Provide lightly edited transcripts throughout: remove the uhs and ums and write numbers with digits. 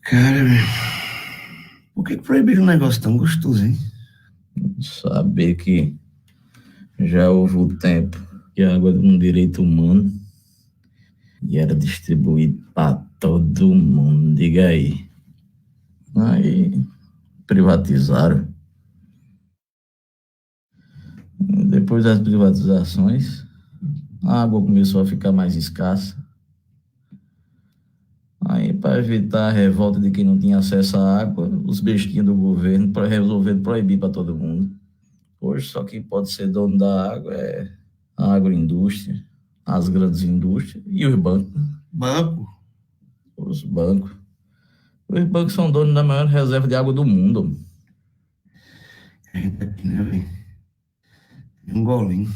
Cara, por que proibiram um negócio tão gostoso, hein? Saber que já houve o tempo que a água era um direito humano e era distribuído para todo mundo. Diga aí. Aí privatizaram. Depois das privatizações, a água começou a ficar mais escassa. Aí, para evitar a revolta de quem não tinha acesso à água, os bestinhos do governo resolveram proibir para todo mundo. Hoje, só quem pode ser dono da água é a agroindústria, as grandes indústrias e os bancos. Banco? Os bancos. Os bancos são donos da maior reserva de água do mundo. Ainda aqui, né, velho? Um golinho.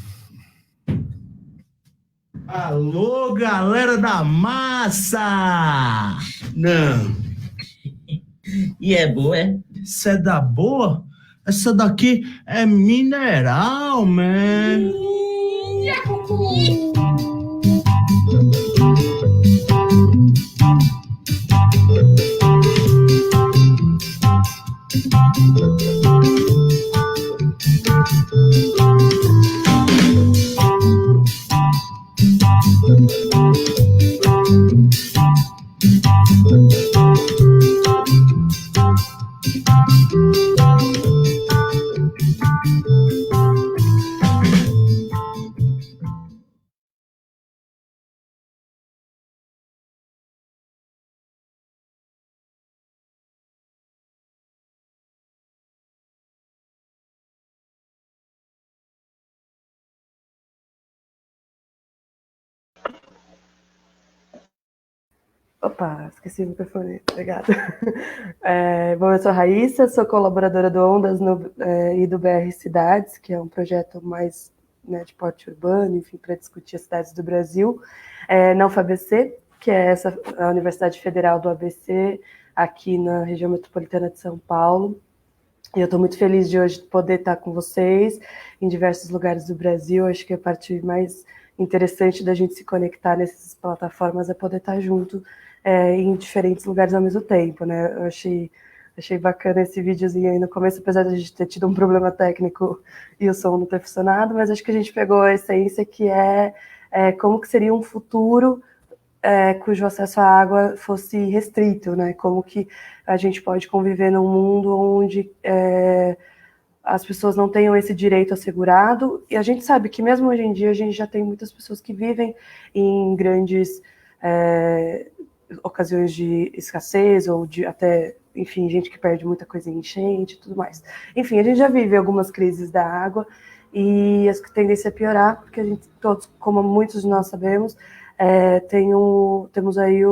Alô, galera da massa! Não. E é boa, é? Isso é da boa? Essa daqui é mineral, man. Opa, esqueci o microfone, obrigada. Bom, eu sou a Raíssa, sou colaboradora do Ondas e do BR Cidades, que é um projeto mais, né, de porte urbano, enfim, para discutir as cidades do Brasil, na UFABC, que é a Universidade Federal do ABC, aqui na região metropolitana de São Paulo. E eu estou muito feliz de hoje poder estar com vocês em diversos lugares do Brasil. Acho que a parte mais interessante da gente se conectar nessas plataformas é poder estar junto em diferentes lugares ao mesmo tempo, né? Eu achei bacana esse videozinho aí no começo, apesar de a gente ter tido um problema técnico e o som não ter funcionado, mas acho que a gente pegou a essência que é como que seria um futuro cujo acesso à água fosse restrito, né? Como que a gente pode conviver num mundo onde as pessoas não tenham esse direito assegurado, e a gente sabe que mesmo hoje em dia a gente já tem muitas pessoas que vivem em grandes ocasiões de escassez, ou de até, enfim, gente que perde muita coisa em enchente e tudo mais. Enfim, a gente já vive algumas crises da água, e as que tendem a piorar, porque a gente, todos, como muitos de nós sabemos, temos aí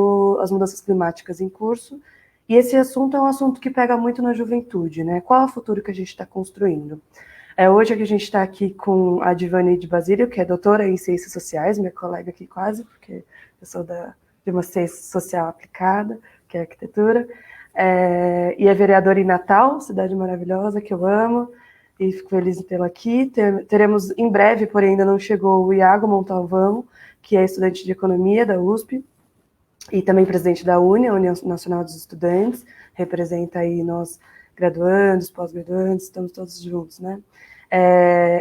as mudanças climáticas em curso, e esse assunto é um assunto que pega muito na juventude, né? Qual é o futuro que a gente está construindo? Hoje a gente está aqui com a Divani de Basílio, que é doutora em Ciências Sociais, minha colega aqui quase, porque eu sou de uma ciência social aplicada, que é arquitetura, e é vereadora em Natal, cidade maravilhosa, que eu amo, e fico feliz em tê-la aqui. Teremos em breve, porém ainda não chegou, o Iago Montalvão, que é estudante de Economia da USP, e também presidente da UNE, a União Nacional dos Estudantes, representa aí nós graduandos, pós-graduandos, estamos todos juntos, né?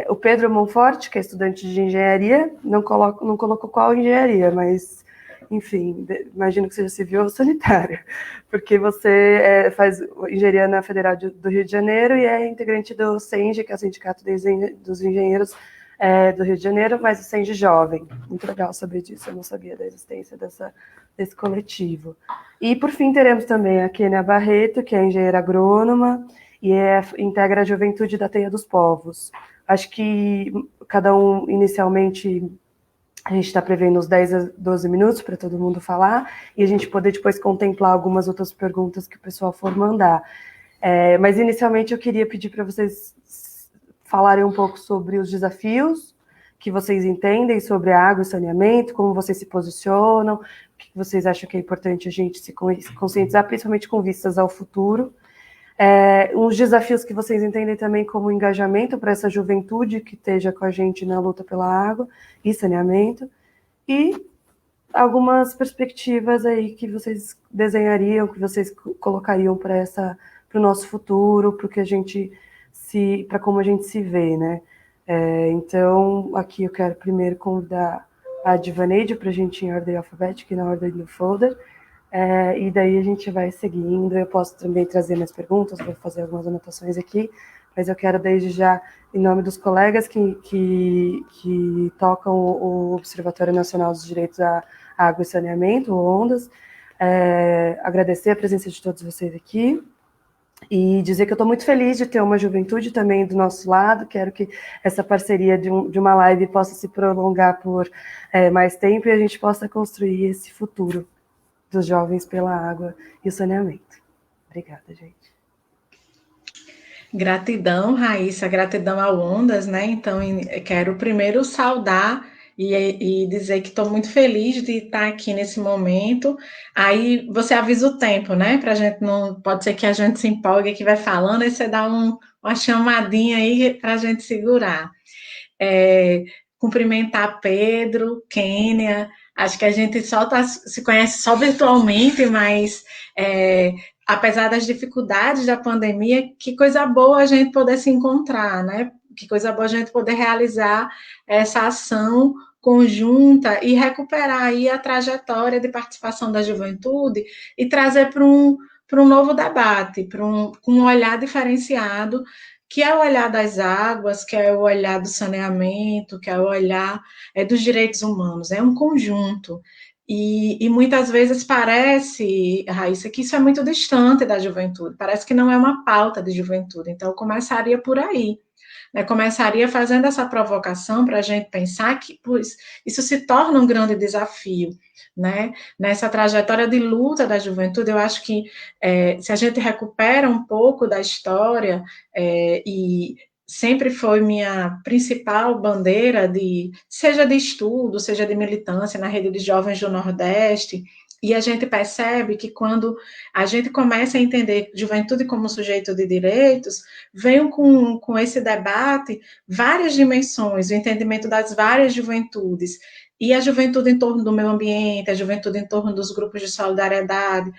O Pedro Monforte, que é estudante de engenharia, não colocou qual engenharia, mas, enfim, imagino que seja civil ou sanitária, porque você faz engenharia na Federal do Rio de Janeiro e é integrante do SENGE, que é o Sindicato dos Engenheiros do Rio de Janeiro, mas o SENGE jovem. Muito legal saber disso, eu não sabia da existência desse coletivo. E, por fim, teremos também a Kênia Barreto, que é engenheira agrônoma e integra a Juventude da Teia dos Povos. Acho que cada um, inicialmente, a gente está prevendo uns 10 a 12 minutos para todo mundo falar, e a gente poder depois contemplar algumas outras perguntas que o pessoal for mandar. Mas, inicialmente, eu queria pedir para vocês falarem um pouco sobre os desafios que vocês entendem sobre a água e saneamento, como vocês se posicionam, o que vocês acham que é importante a gente se conscientizar, principalmente com vistas ao futuro. Uns desafios que vocês entendem também como engajamento para essa juventude que esteja com a gente na luta pela água e saneamento, e algumas perspectivas aí que vocês desenhariam, que vocês colocariam para o nosso futuro, para como a gente se vê, né? Então, aqui eu quero primeiro convidar a Divaneide para a gente ir em ordem alfabética e na ordem do folder, e daí a gente vai seguindo. Eu posso também trazer minhas perguntas, vou fazer algumas anotações aqui, mas eu quero desde já, em nome dos colegas que tocam o Observatório Nacional dos Direitos à Água e Saneamento, o ONDAS, agradecer a presença de todos vocês aqui, e dizer que eu estou muito feliz de ter uma juventude também do nosso lado. Quero que essa parceria de uma live possa se prolongar por mais tempo e a gente possa construir esse futuro dos jovens pela água e o saneamento. Obrigada, gente. Gratidão, Raíssa, gratidão ao Ondas, né? Então, quero primeiro saudar e dizer que estou muito feliz de estar aqui nesse momento. Aí você avisa o tempo, né? Para a gente não. Pode ser que a gente se empolgue que vai falando, aí você dá uma chamadinha aí para a gente segurar. Cumprimentar Pedro, Kênia. Acho que a gente se conhece só virtualmente, mas apesar das dificuldades da pandemia, que coisa boa a gente poder se encontrar, né? Que coisa boa a gente poder realizar essa ação conjunta e recuperar aí a trajetória de participação da juventude e trazer para um novo debate, com um olhar diferenciado, que é o olhar das águas, que é o olhar do saneamento, que é o olhar dos direitos humanos. É um conjunto. E muitas vezes parece, Raíssa, que isso é muito distante da juventude, parece que não é uma pauta de juventude. Então, eu começaria por aí. Começaria fazendo essa provocação para a gente pensar que isso se torna um grande desafio, né? Nessa trajetória de luta da juventude, eu acho que se a gente recupera um pouco da história, e sempre foi minha principal bandeira, seja de estudo, seja de militância na Rede de Jovens do Nordeste, e a gente percebe que quando a gente começa a entender juventude como sujeito de direitos, vem com esse debate várias dimensões, o entendimento das várias juventudes, e a juventude em torno do meio ambiente, a juventude em torno dos grupos de solidariedade,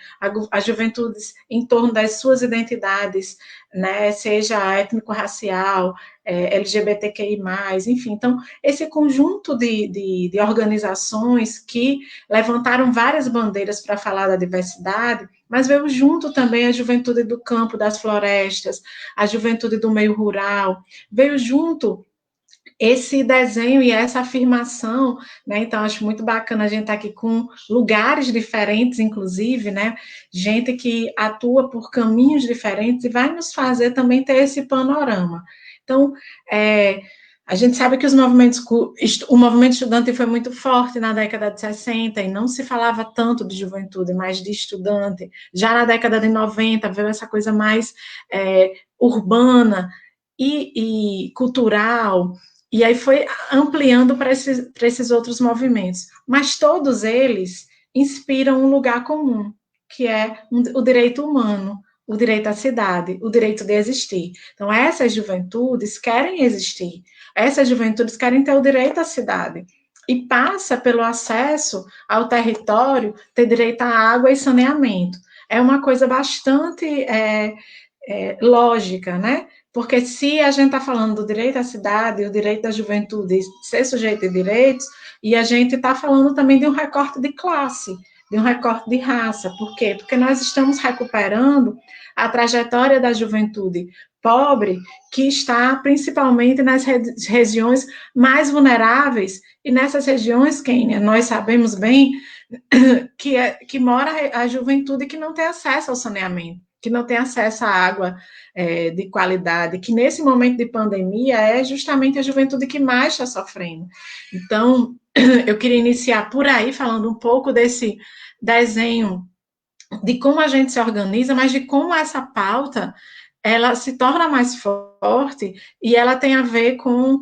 as juventudes em torno das suas identidades, né, seja étnico-racial, LGBTQI+, enfim. Então, esse conjunto de organizações que levantaram várias bandeiras para falar da diversidade, mas veio junto também a juventude do campo, das florestas, a juventude do meio rural, veio junto esse desenho e essa afirmação, né? Então, acho muito bacana a gente estar aqui com lugares diferentes, inclusive, né? Gente que atua por caminhos diferentes e vai nos fazer também ter esse panorama. Então, a gente sabe que o movimento estudantil foi muito forte na década de 60 e não se falava tanto de juventude, mas de estudante. Já na década de 90 veio essa coisa mais urbana e cultural, e aí foi ampliando para esses outros movimentos. Mas todos eles inspiram um lugar comum, que é o direito humano, o direito à cidade, o direito de existir. Então, essas juventudes querem existir, essas juventudes querem ter o direito à cidade, e passa pelo acesso ao território, ter direito à água e saneamento. É uma coisa bastante lógica, né? Porque se a gente está falando do direito à cidade, o direito da juventude ser sujeito de direitos, e a gente está falando também de um recorte de classe, de um recorte de raça. Por quê? Porque nós estamos recuperando a trajetória da juventude pobre, que está principalmente nas regiões mais vulneráveis, e nessas regiões, Kênia, nós sabemos bem que mora a juventude que não tem acesso ao saneamento, que não tem acesso à água de qualidade, que nesse momento de pandemia é justamente a juventude que mais está sofrendo. Então, eu queria iniciar por aí, falando um pouco desse desenho de como a gente se organiza, mas de como essa pauta ela se torna mais forte e ela tem a ver com,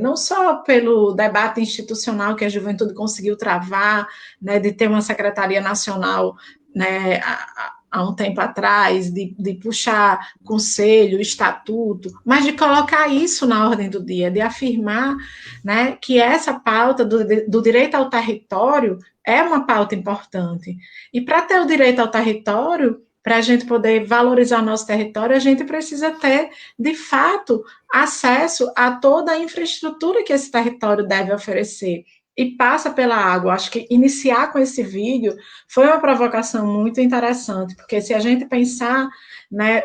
não só pelo debate institucional que a juventude conseguiu travar, né, de ter uma secretaria nacional, né, há um tempo atrás, de puxar conselho, estatuto, mas de colocar isso na ordem do dia, de afirmar, né, que essa pauta do direito ao território é uma pauta importante. E para ter o direito ao território, para a gente poder valorizar o nosso território, a gente precisa ter, de fato, acesso a toda a infraestrutura que esse território deve oferecer. E passa pela água. Acho que iniciar com esse vídeo foi uma provocação muito interessante, porque se a gente pensar, né,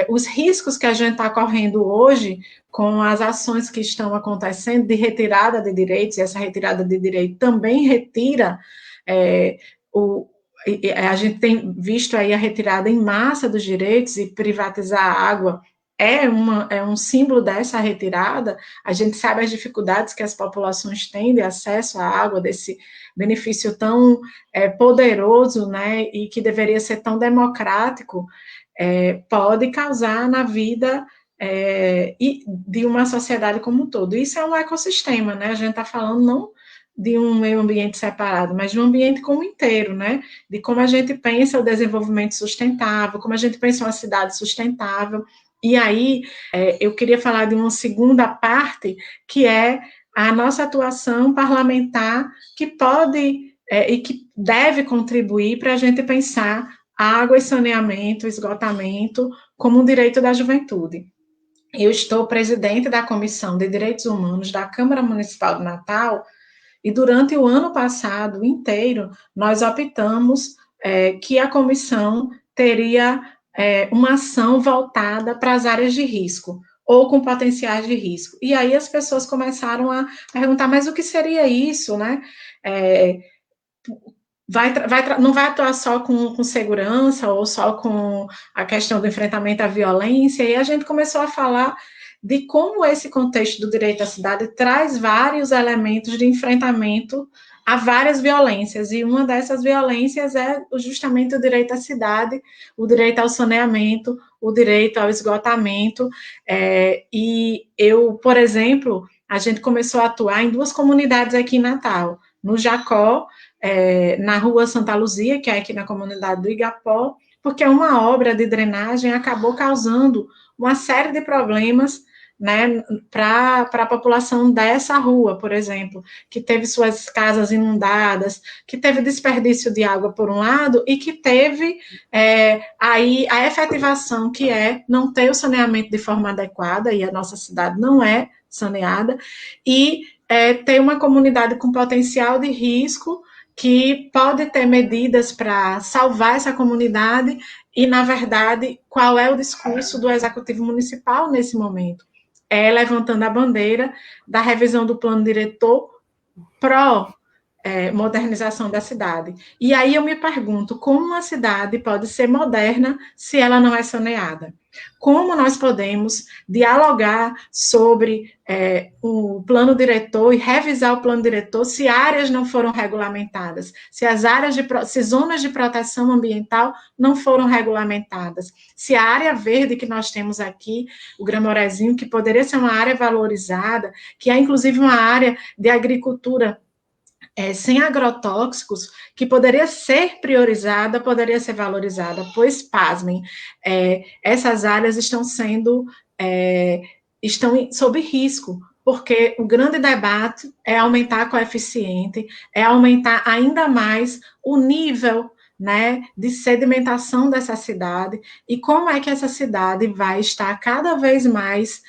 os riscos que a gente está correndo hoje com as ações que estão acontecendo de retirada de direitos, e essa retirada de direito também retira a gente tem visto aí a retirada em massa dos direitos, e privatizar a água é um símbolo dessa retirada. A gente sabe as dificuldades que as populações têm de acesso à água, desse benefício tão poderoso, né, e que deveria ser tão democrático, pode causar na vida de uma sociedade como um todo. Isso é um ecossistema, né? A gente está falando não de um meio ambiente separado, mas de um ambiente como inteiro, né? De como a gente pensa o desenvolvimento sustentável, como a gente pensa uma cidade sustentável. E aí, eu queria falar de uma segunda parte, que é a nossa atuação parlamentar, que pode e que deve contribuir para a gente pensar água e saneamento, esgotamento, como um direito da juventude. Eu estou presidente da Comissão de Direitos Humanos da Câmara Municipal de Natal, e durante o ano passado inteiro, nós optamos que a comissão teria uma ação voltada para as áreas de risco, ou com potenciais de risco. E aí as pessoas começaram a perguntar, mas o que seria isso, né? Não vai atuar só com segurança, ou só com a questão do enfrentamento à violência, e a gente começou a falar de como esse contexto do direito à cidade traz vários elementos de enfrentamento a várias violências, e uma dessas violências é justamente o direito à cidade, o direito ao saneamento, o direito ao esgotamento, e eu, por exemplo, a gente começou a atuar em 2 comunidades aqui em Natal, no Jacó, na rua Santa Luzia, que é aqui na comunidade do Igapó, porque uma obra de drenagem acabou causando uma série de problemas, né, para a população dessa rua, por exemplo, que teve suas casas inundadas, que teve desperdício de água por um lado, e que teve aí a efetivação, que é não ter o saneamento de forma adequada, e a nossa cidade não é saneada, e ter uma comunidade com potencial de risco, que pode ter medidas para salvar essa comunidade, e, na verdade, qual é o discurso do Executivo Municipal nesse momento? Levantando a bandeira da revisão do plano diretor pró-modernização da cidade. E aí eu me pergunto, como uma cidade pode ser moderna se ela não é saneada? Como nós podemos dialogar sobre o plano diretor e revisar o plano diretor se áreas não foram regulamentadas, se zonas de proteção ambiental não foram regulamentadas, se a área verde que nós temos aqui, o Gramorezinho, que poderia ser uma área valorizada, que é inclusive uma área de agricultura sem agrotóxicos, que poderia ser priorizada, poderia ser valorizada, pois, pasmem, essas áreas estão sob risco, porque o grande debate é aumentar coeficiente, é aumentar ainda mais o nível, né, de sedimentação dessa cidade, e como é que essa cidade vai estar cada vez mais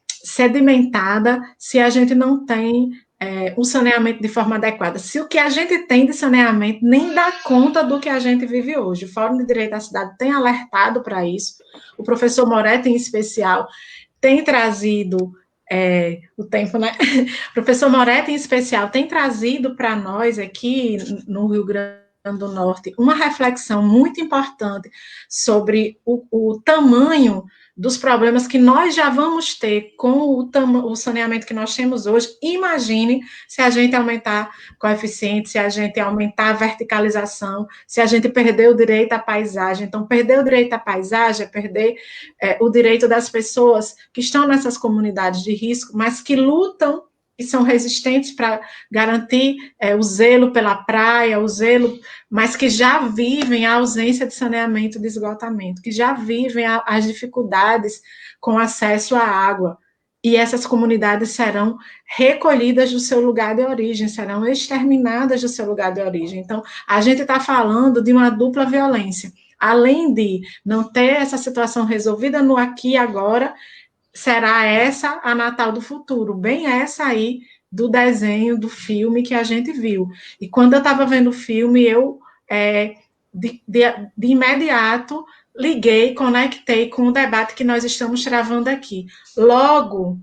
sedimentada se a gente não tem o saneamento de forma adequada. Se o que a gente tem de saneamento nem dá conta do que a gente vive hoje. O Fórum de Direito da Cidade tem alertado para isso. O professor Moretti, em especial, tem trazido o tempo, né? O professor Moretti, em especial, tem trazido para nós aqui no Rio Grande do Norte uma reflexão muito importante sobre o tamanho dos problemas que nós já vamos ter com o saneamento que nós temos hoje. Imagine se a gente aumentar coeficiente, se a gente aumentar a verticalização, se a gente perder o direito à paisagem. Então, perder o direito à paisagem é perder o direito das pessoas que estão nessas comunidades de risco, mas que lutam e são resistentes para garantir o zelo pela praia, o zelo, mas que já vivem a ausência de saneamento e de esgotamento, que já vivem as dificuldades com acesso à água. E essas comunidades serão recolhidas do seu lugar de origem, serão exterminadas do seu lugar de origem. Então, a gente está falando de uma dupla violência. Além de não ter essa situação resolvida no aqui e agora, será essa a Natal do futuro, bem essa aí do desenho, do filme que a gente viu. E quando eu estava vendo o filme, eu, de imediato, liguei, conectei com o debate que nós estamos travando aqui. Logo,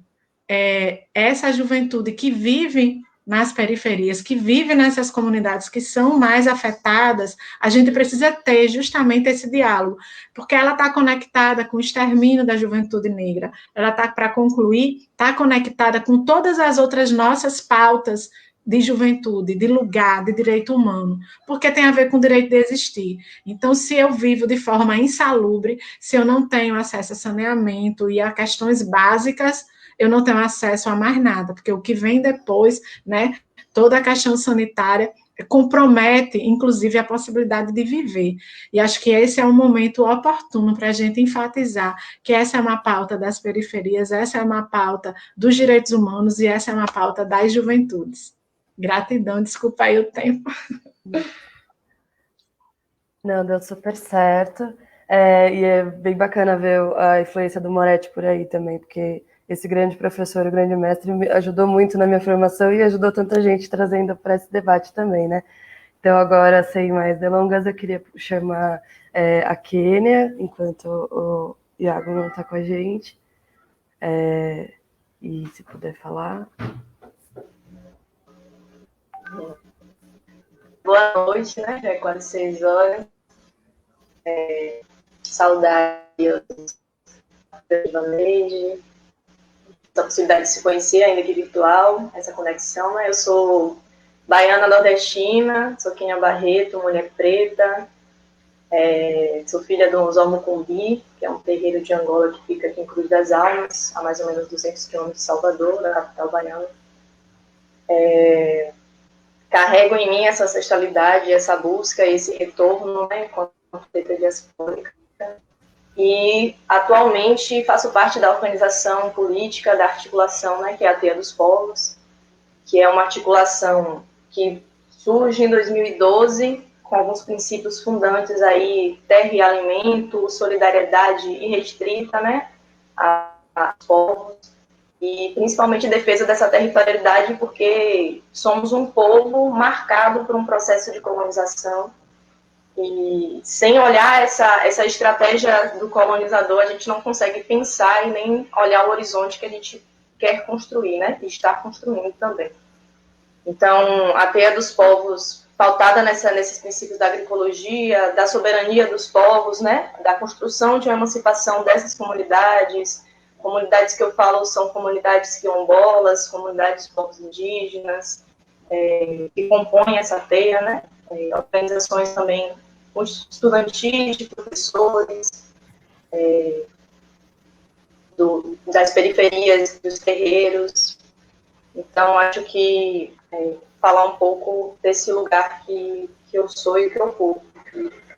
essa juventude que vive nas periferias, que vive nessas comunidades que são mais afetadas, a gente precisa ter justamente esse diálogo, porque ela está conectada com o extermínio da juventude negra, ela está, para concluir, está conectada com todas as outras nossas pautas de juventude, de lugar, de direito humano, porque tem a ver com o direito de existir. Então, se eu vivo de forma insalubre, se eu não tenho acesso a saneamento e a questões básicas, eu não tenho acesso a mais nada, porque o que vem depois, né, toda a questão sanitária compromete, inclusive, a possibilidade de viver. E acho que esse é um momento oportuno para a gente enfatizar que essa é uma pauta das periferias, essa é uma pauta dos direitos humanos e essa é uma pauta das juventudes. Gratidão, desculpa aí o tempo. Não, deu super certo. E é bem bacana ver a influência do Moretti por aí também, porque esse grande professor, o grande mestre, me ajudou muito na minha formação e ajudou tanta gente trazendo para esse debate também, né? Então, agora, sem mais delongas, eu queria chamar a Kênia, enquanto o Iago não está com a gente. E se puder falar. Boa noite, né? Já é quase 6 horas. Saudade da Vaneide, essa possibilidade de se conhecer, ainda que virtual, essa conexão, né? Eu sou baiana nordestina, sou Kênia Barreto, mulher preta, sou filha do Zomucumbi, que é um terreiro de Angola que fica aqui em Cruz das Almas, a mais ou menos 200 quilômetros de Salvador, da capital baiana. Carrego em mim essa ancestralidade, essa busca, esse retorno, né, enquanto preta diaspórica. E, atualmente, faço parte da organização política, da articulação, né, que é a Teia dos Povos, que é uma articulação que surge em 2012, com alguns princípios fundantes aí, terra e alimento, solidariedade irrestrita, né, aos povos, e principalmente defesa dessa territorialidade, porque somos um povo marcado por um processo de colonização. E sem olhar essa estratégia do colonizador, a gente não consegue pensar e nem olhar o horizonte que a gente quer construir, né? E está construindo também. Então, a Teia dos Povos, pautada nesses princípios da agroecologia, da soberania dos povos, né? Da construção de uma emancipação dessas comunidades. Comunidades que eu falo são comunidades quilombolas, comunidades de povos indígenas, que compõem essa teia, né? Organizações também estudantis, de professores, das periferias, dos terreiros. Então, acho que falar um pouco desse lugar que eu sou e que eu ocupo.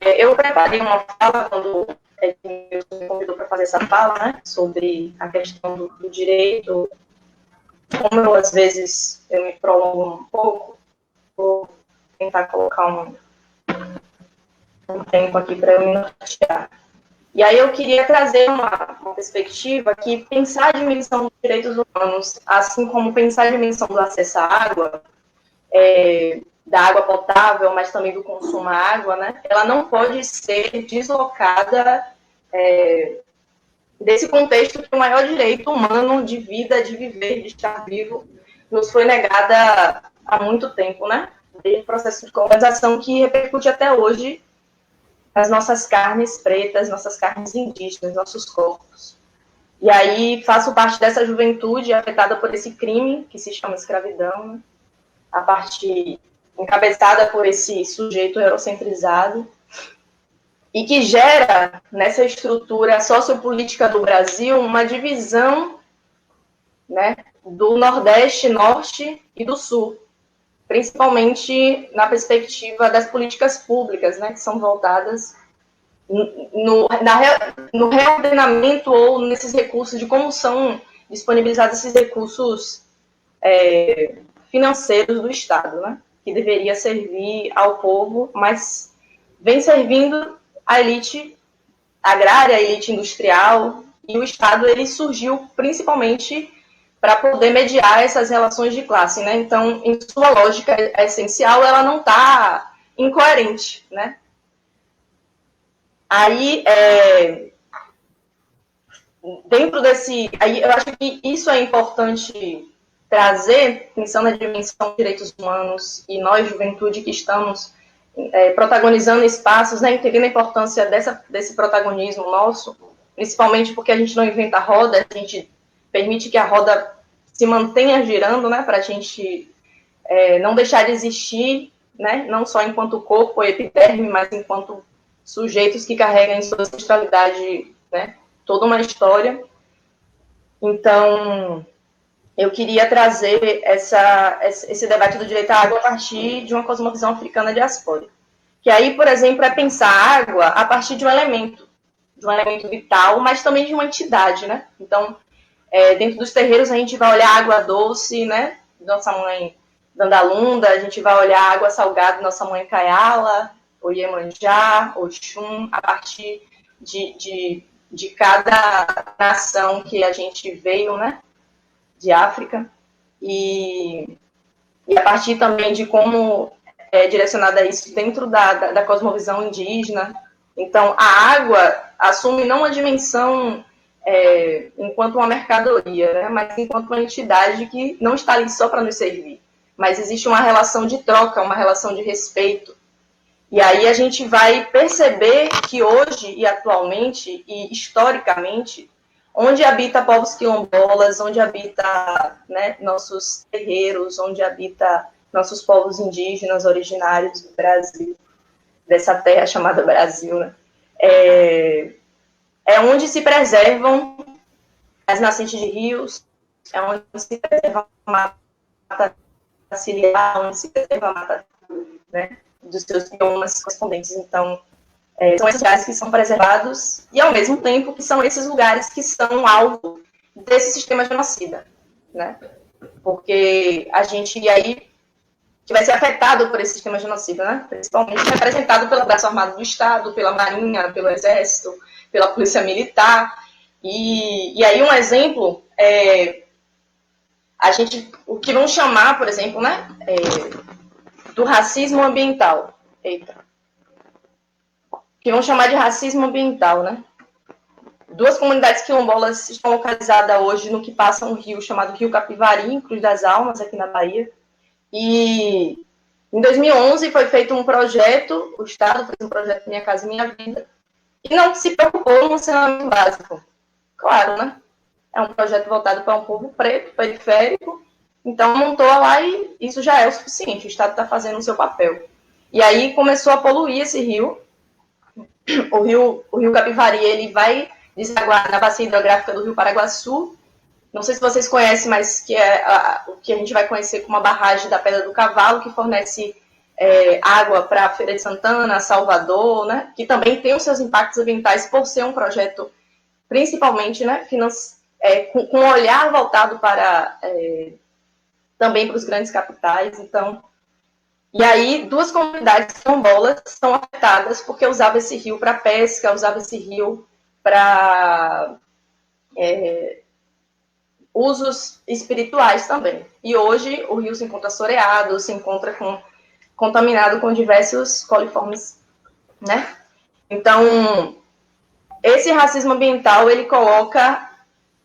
Eu preparei uma fala quando me convidou para fazer essa fala, né, sobre a questão do direito. Como eu, às vezes, eu me prolongo um pouco, vou tentar colocar um tempo aqui para eu me nortear. E aí eu queria trazer uma perspectiva que pensar a dimensão dos direitos humanos, assim como pensar a dimensão do acesso à água, da água potável, mas também do consumo à água, né, ela não pode ser deslocada desse contexto que o maior direito humano de vida, de viver, de estar vivo, nos foi negada há muito tempo, né? Desde o processo de colonização que repercute até hoje nas nossas carnes pretas, nossas carnes indígenas, nossos corpos. E aí faço parte dessa juventude afetada por esse crime que se chama escravidão, né? A partir encabeçada por esse sujeito eurocentrizado, e que gera, nessa estrutura sociopolítica do Brasil, uma divisão, né, do Nordeste, Norte e do Sul, principalmente na perspectiva das políticas públicas, né, que são voltadas no reordenamento ou nesses recursos, de como são disponibilizados esses recursos financeiros do Estado, né, que deveria servir ao povo, mas vem servindo a elite agrária, a elite industrial, e o Estado ele surgiu principalmente para poder mediar essas relações de classe, né? Então, em sua lógica essencial, ela não está incoerente, né? Aí, dentro desse... Aí, eu acho que isso é importante trazer, pensando na dimensão de direitos humanos, e nós, juventude, que estamos protagonizando espaços, né, entendendo a importância desse protagonismo nosso, principalmente porque a gente não inventa a roda, a gente permite que a roda se mantenha girando, né, para a gente não deixar de existir, né, não só enquanto corpo e epiderme, mas enquanto sujeitos que carregam em sua ancestralidade, né, toda uma história. Então, eu queria trazer esse debate do direito à água a partir de uma cosmovisão africana diaspórica. Que aí, por exemplo, é pensar a água a partir de um elemento vital, mas também de uma entidade, né? Então, dentro dos terreiros, a gente vai olhar a água doce, né? Nossa mãe Dandalunda, a gente vai olhar a água salgada, nossa mãe Kayala, ou Iemanjá, Oxum, a partir de cada nação que a gente veio, né? De África, e a partir também de como é direcionada isso dentro da cosmovisão indígena. Então, a água assume não uma dimensão enquanto uma mercadoria, né, mas enquanto uma entidade que não está ali só para nos servir, mas existe uma relação de troca, uma relação de respeito. E aí a gente vai perceber que hoje e atualmente e historicamente, onde habita povos quilombolas, onde habita, né, nossos terreiros, onde habita nossos povos indígenas originários do Brasil, dessa terra chamada Brasil, né, é onde se preservam as nascentes de rios, é onde se preserva a mata ciliar, onde se preserva a mata, né, dos seus biomas correspondentes. Então, são esses lugares que são preservados e, ao mesmo tempo, que são esses lugares que são alvo desse sistema genocida, né? Porque a gente, aí, que vai ser afetado por esse sistema genocida, né? Principalmente representado pelo braço armado do Estado, pela Marinha, pelo Exército, pela Polícia Militar. E aí, um exemplo, o que vão chamar, por exemplo, né? Do racismo ambiental. Que vão chamar de racismo ambiental, né? Duas comunidades quilombolas estão localizadas hoje no que passa um rio chamado Rio Capivari, em Cruz das Almas, aqui na Bahia. E em 2011 foi feito um projeto, o Estado fez um projeto Minha Casa Minha Vida, e não se preocupou no saneamento básico. Claro, né? É um projeto voltado para um povo preto, periférico, então montou lá e isso já é o suficiente, o Estado está fazendo o seu papel. E aí começou a poluir esse rio. O rio Capivari, ele vai desaguar na bacia hidrográfica do Rio Paraguaçu. Não sei se vocês conhecem, mas que é o que a gente vai conhecer como a barragem da Pedra do Cavalo, que fornece água para a Feira de Santana, Salvador, né? Que também tem os seus impactos ambientais por ser um projeto, principalmente, né, com um olhar voltado para também para os grandes capitais. Então, e aí, duas comunidades quilombolas são afetadas porque usavam esse rio para pesca, usavam esse rio para usos espirituais também. E hoje o rio se encontra assoreado, se encontra contaminado com diversos coliformes, né? Então, esse racismo ambiental, ele coloca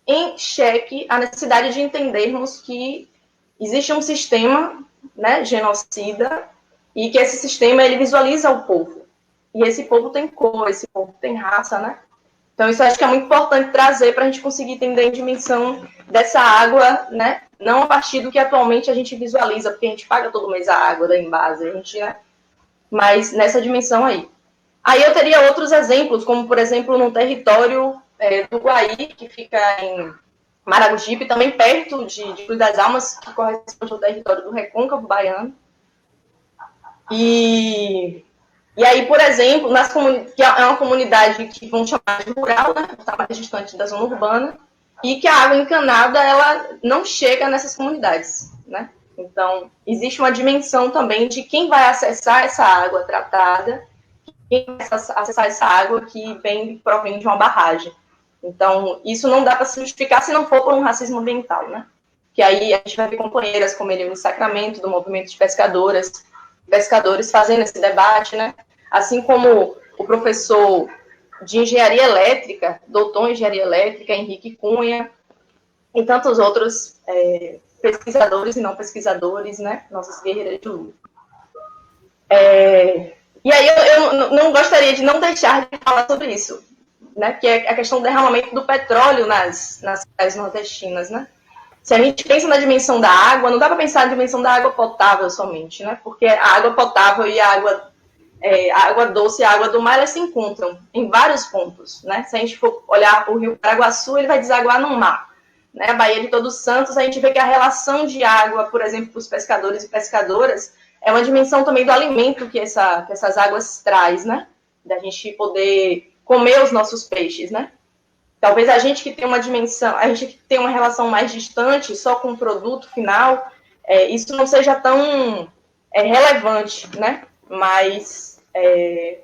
em xeque a necessidade de entendermos que existe um sistema, né, genocida, e que esse sistema ele visualiza o povo. E esse povo tem cor, esse povo tem raça, né? Então, isso eu acho que é muito importante trazer para a gente conseguir entender a dimensão dessa água, né? Não a partir do que atualmente a gente visualiza, porque a gente paga todo mês a água da Embasa, a gente, né? Mas nessa dimensão aí. Aí eu teria outros exemplos, como, por exemplo, no território do Guaí, que fica em Maragogipe, também perto de Cruz das Almas, que corresponde ao território do Recôncavo Baiano. E aí, por exemplo, que é uma comunidade que vão chamar de rural, né, está mais distante da zona urbana, e que a água encanada ela não chega nessas comunidades, né? Então, existe uma dimensão também de quem vai acessar essa água tratada, quem vai acessar essa água que provém de uma barragem. Então, isso não dá para se justificar se não for por um racismo ambiental, né? Que aí a gente vai ver companheiras como Eliane Sacramento, do movimento de pescadores fazendo esse debate, né? Assim como o professor de engenharia elétrica, doutor em engenharia elétrica, Henrique Cunha, e tantos outros pesquisadores e não pesquisadores, né? Nossas guerreiras de luta. E aí eu não gostaria de não deixar de falar sobre isso, né? Que é a questão do derramamento do petróleo nas praias nordestinas, né? Se a gente pensa na dimensão da água, não dá para pensar na dimensão da água potável somente, né? Porque a água potável e a água doce e a água do mar, elas se encontram em vários pontos, né? Se a gente for olhar para o Rio Paraguaçu, ele vai desaguar no mar. Né? A Baía de Todos Santos, a gente vê que a relação de água, por exemplo, para os pescadores e pescadoras, é uma dimensão também do alimento que essas águas traz, né? Da gente poder comer os nossos peixes, né? Talvez a gente que tem uma dimensão, a gente que tem uma relação mais distante, só com o produto final, isso não seja tão relevante, né? Mas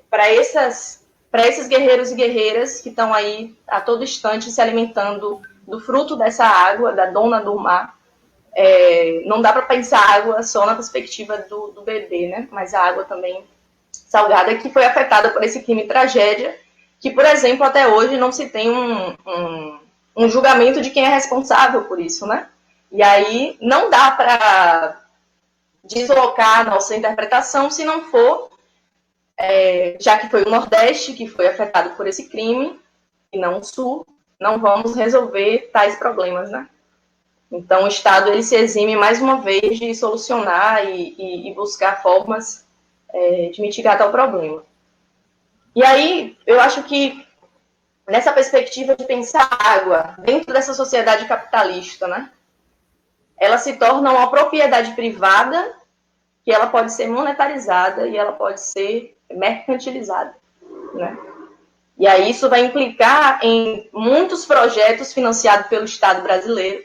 para esses guerreiros e guerreiras que estão aí a todo instante se alimentando do fruto dessa água, da dona do mar, não dá para pensar a água só na perspectiva do bebê, né? Mas a água também salgada que foi afetada por esse crime e tragédia, que, por exemplo, até hoje não se tem um julgamento de quem é responsável por isso, né? E aí não dá para deslocar a nossa interpretação se não for, já que foi o Nordeste que foi afetado por esse crime, e não o Sul, não vamos resolver tais problemas, né? Então, o Estado ele se exime, mais uma vez, de solucionar e buscar formas de mitigar tal problema. E aí, eu acho que, nessa perspectiva de pensar a água dentro dessa sociedade capitalista, né, ela se torna uma propriedade privada que ela pode ser monetarizada e ela pode ser mercantilizada, né? E aí isso vai implicar em muitos projetos financiados pelo Estado brasileiro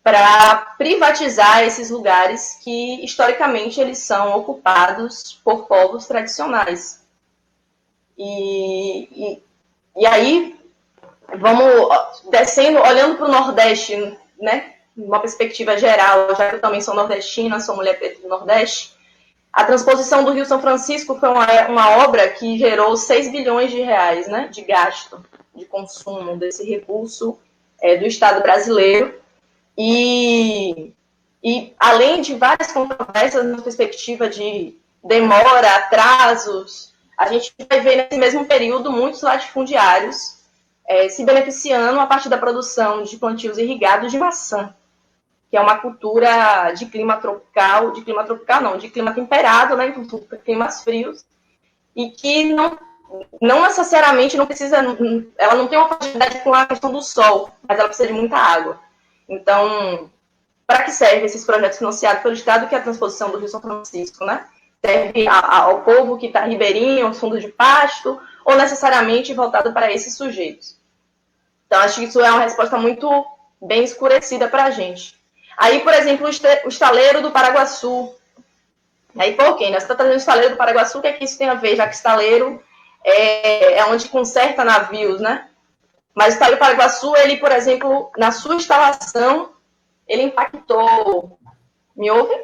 para privatizar esses lugares que, historicamente, eles são ocupados por povos tradicionais. E aí, vamos descendo, olhando para o Nordeste, né, uma perspectiva geral, já que eu também sou nordestina, sou mulher preta do Nordeste, a transposição do Rio São Francisco foi uma obra que gerou 6 bilhões de reais, né, de gasto, de consumo desse recurso do Estado brasileiro. E além de várias controvérsias na perspectiva de demora, atrasos, a gente vai ver nesse mesmo período muitos latifundiários se beneficiando a partir da produção de plantios irrigados de maçã, que é uma cultura de clima tropical, de clima temperado, né, com climas frios, e que não necessariamente não precisa, ela não tem uma facilidade com a questão do sol, mas ela precisa de muita água. Então, para que servem esses projetos financiados pelo Estado, que é a transposição do Rio São Francisco, né? Serve ao povo que está ribeirinho, aos fundos de pasto, ou necessariamente voltado para esses sujeitos? Então, acho que isso é uma resposta muito bem escurecida para a gente. Aí, por exemplo, o estaleiro do Paraguaçu. Aí, por quê? Você está trazendo o estaleiro do Paraguaçu, o que é que isso tem a ver? Já que estaleiro é onde conserta navios, né? Mas o estaleiro do Paraguaçu, ele, por exemplo, na sua instalação, ele impactou... Me ouve?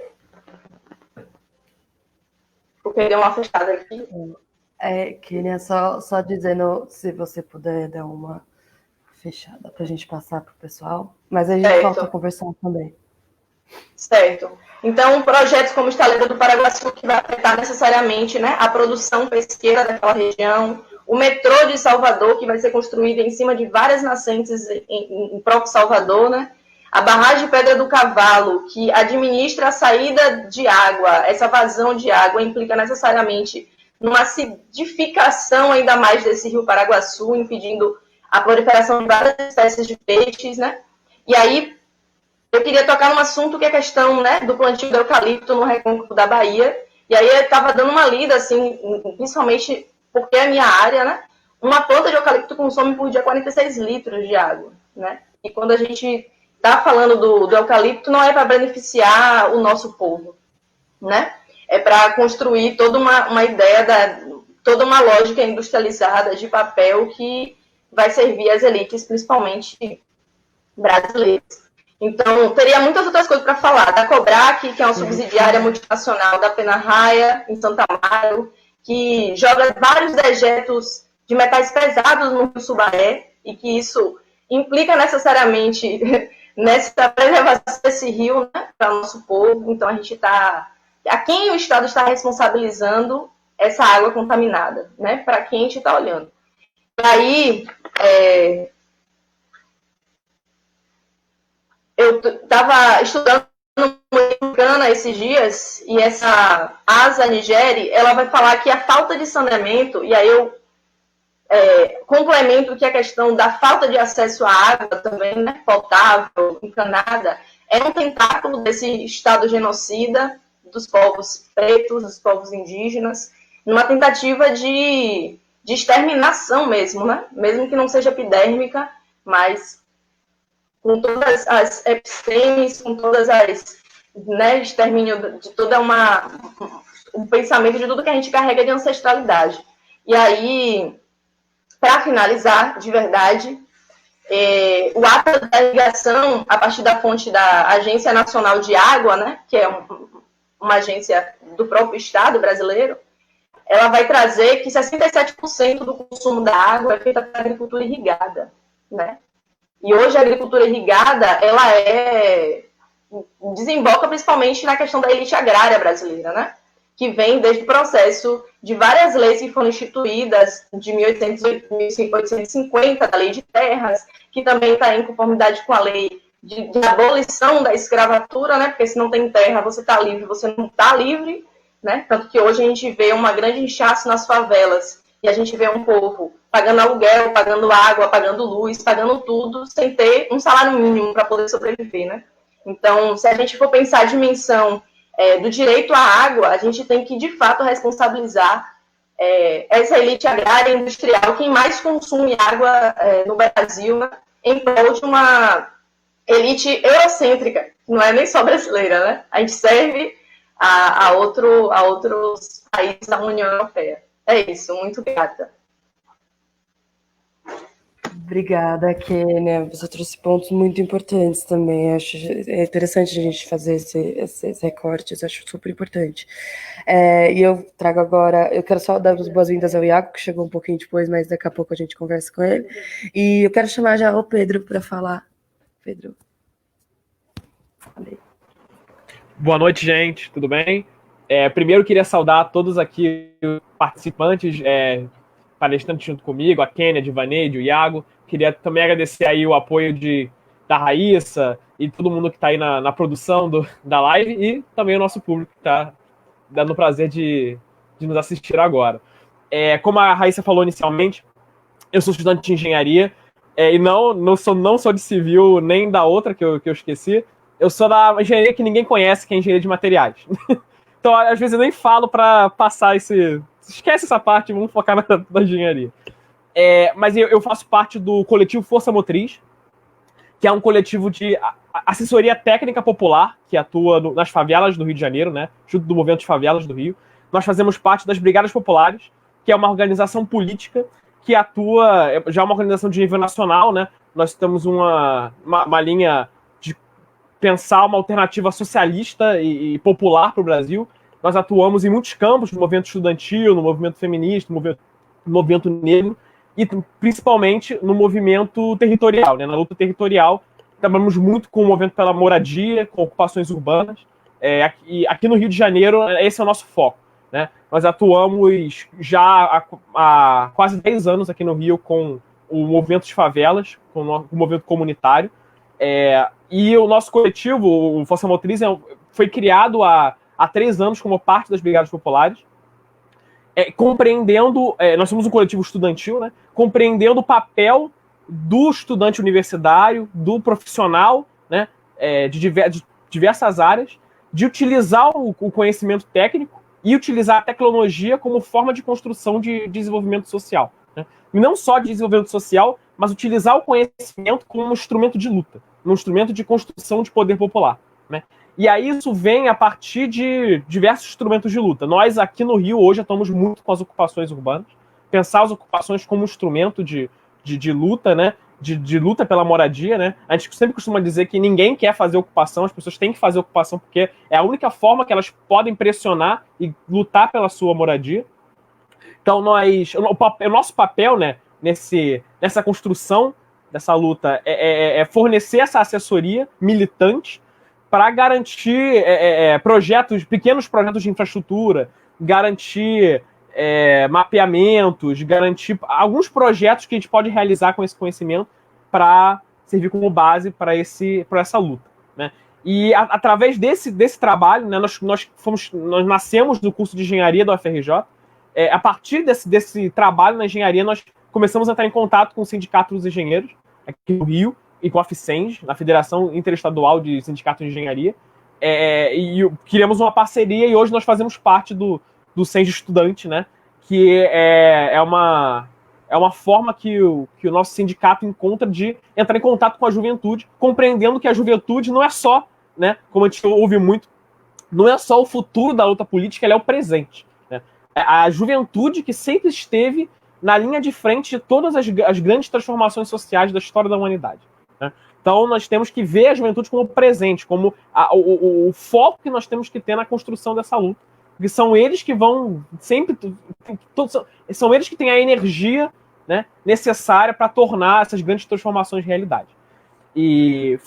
Porque deu uma fechada aqui. Queria só dizendo, se você puder dar uma fechada para a gente passar para o pessoal, mas a gente volta a conversar também. Certo. Então, projetos como o estaleiro do Paraguaçu, que vai afetar necessariamente, né, a produção pesqueira daquela região, o metrô de Salvador, que vai ser construído em cima de várias nascentes em próprio Salvador, né? A barragem de Pedra do Cavalo, que administra a saída de água, essa vazão de água implica necessariamente numa acidificação ainda mais desse rio Paraguaçu, impedindo a proliferação de várias espécies de peixes, né? E aí, eu queria tocar num assunto que é a questão, né, do plantio do eucalipto no recôncavo da Bahia. E aí eu estava dando uma lida, assim, principalmente porque é a minha área, né? Uma planta de eucalipto consome por dia 46 litros de água, né? E quando a gente está falando do eucalipto, não é para beneficiar o nosso povo, né? É para construir toda uma ideia, toda uma lógica industrializada de papel que vai servir às elites, principalmente brasileiras. Então, teria muitas outras coisas para falar. Da Cobrac, que é uma subsidiária multinacional da Penarraia, em Santa Amaro, que joga vários dejetos de metais pesados no Rio Subaré, e que isso implica necessariamente nessa preservação desse rio, né, para o nosso povo. Então, a gente está... A quem o Estado está responsabilizando essa água contaminada, né? Para quem a gente está olhando. E aí, eu estava estudando no Cana esses dias, e essa Asa Nigeri, ela vai falar que a falta de saneamento, e aí eu complemento que a questão da falta de acesso à água também, né, potável, encanada, é um tentáculo desse Estado genocida dos povos pretos, dos povos indígenas, numa tentativa de exterminação mesmo, né? Mesmo que não seja epidérmica, mas com todas as epistemes, com todas as, né, extermínio de toda um pensamento de tudo que a gente carrega de ancestralidade. E aí, para finalizar, de verdade, o ato da irrigação, a partir da fonte da Agência Nacional de Água, né, que é uma agência do próprio Estado brasileiro, ela vai trazer que 67% do consumo da água é feita para agricultura irrigada, né? E hoje a agricultura irrigada, ela desemboca principalmente na questão da elite agrária brasileira, né? Que vem desde o processo de várias leis que foram instituídas de 1850, da Lei de Terras, que também está em conformidade com a lei de abolição da escravatura, né? Porque se não tem terra, você está livre, você não está livre, né? Tanto que hoje a gente vê uma grande inchaço nas favelas, e a gente vê um povo pagando aluguel, pagando água, pagando luz, pagando tudo, sem ter um salário mínimo para poder sobreviver, né? Então, se a gente for pensar a dimensão do direito à água, a gente tem que, de fato, responsabilizar essa elite agrária e industrial, quem mais consome água no Brasil, né? Em prol de uma elite eurocêntrica, que não é nem só brasileira, né? A gente serve a outros países da União Europeia. É isso, muito grata. Obrigada, Kênia. Você trouxe pontos muito importantes também. Acho interessante a gente fazer esses recortes, acho super importante. E eu trago agora, eu quero só dar as boas-vindas ao Iago, que chegou um pouquinho depois, mas daqui a pouco a gente conversa com ele. E eu quero chamar já o Pedro para falar. Pedro. Boa noite, gente. Tudo bem? Primeiro, queria saudar todos aqui participantes, palestrantes junto comigo, a Kênia, a Vaneide, o Iago. Queria também agradecer aí o apoio da Raíssa e todo mundo que está aí na produção da live, e também o nosso público que está dando o prazer de nos assistir agora. Como a Raíssa falou inicialmente, eu sou estudante de engenharia, e não sou de civil nem da outra que eu esqueci. Eu sou da engenharia que ninguém conhece, que é engenharia de materiais. Então, às vezes, eu nem falo para passar esquece essa parte, vamos focar na engenharia. Mas eu faço parte do coletivo Força Motriz, que é um coletivo de assessoria técnica popular, que atua nas favelas do Rio de Janeiro, né, junto do movimento de favelas do Rio. Nós fazemos parte das Brigadas Populares, que é uma organização política que atua, já é uma organização de nível nacional, né? Nós temos uma linha de pensar uma alternativa socialista e popular para o Brasil. Nós atuamos em muitos campos, no movimento estudantil, no movimento feminista, no movimento negro, e principalmente no movimento territorial, né? Na luta territorial. Trabalhamos muito com o movimento pela moradia, com ocupações urbanas. Aqui no Rio de Janeiro, esse é o nosso foco, né? nós atuamos já há quase 10 anos aqui no Rio com o movimento de favelas, com o movimento comunitário. E o nosso coletivo, o Força Motriz, foi criado há 3 anos como parte das Brigadas Populares, compreendendo, nós somos um coletivo estudantil, né, compreendendo o papel do estudante universitário, do profissional, né, de diversas áreas, de utilizar o conhecimento técnico e utilizar a tecnologia como forma de construção de desenvolvimento social. Né? E não só de desenvolvimento social, mas utilizar o conhecimento como um instrumento de luta, um instrumento de construção de poder popular. Né? E aí isso vem a partir de diversos instrumentos de luta. Nós aqui no Rio hoje atuamos muito com as ocupações urbanas, pensar as ocupações como instrumento de luta, né? De luta pela moradia, né? A gente sempre costuma dizer que ninguém quer fazer ocupação, as pessoas têm que fazer ocupação porque é a única forma que elas podem pressionar e lutar pela sua moradia. Então, o nosso papel, né, nessa construção dessa luta é fornecer essa assessoria militante para garantir pequenos projetos de infraestrutura, garantir mapeamentos, garantir alguns projetos que a gente pode realizar com esse conhecimento para servir como base para essa luta. Né? E através desse trabalho, né, nós nascemos do curso de engenharia da UFRJ. A partir desse trabalho na engenharia, nós começamos a entrar em contato com o Sindicato dos Engenheiros, aqui no Rio, e com a FICENG, na Federação Interestadual de Sindicatos de Engenharia, e criamos uma parceria e hoje nós fazemos parte do CENG Estudante, né, que é uma forma que o nosso sindicato encontra de entrar em contato com a juventude, compreendendo que a juventude não é só, né, como a gente ouve muito, não é só o futuro da luta política, ela é o presente. Né? A juventude que sempre esteve na linha de frente de todas as grandes transformações sociais da história da humanidade. Né? Então, nós temos que ver a juventude como presente, como o foco que nós temos que ter na construção dessa luta. Porque são eles que vão sempre... São eles que têm a energia, né, necessária para tornar essas grandes transformações realidade. E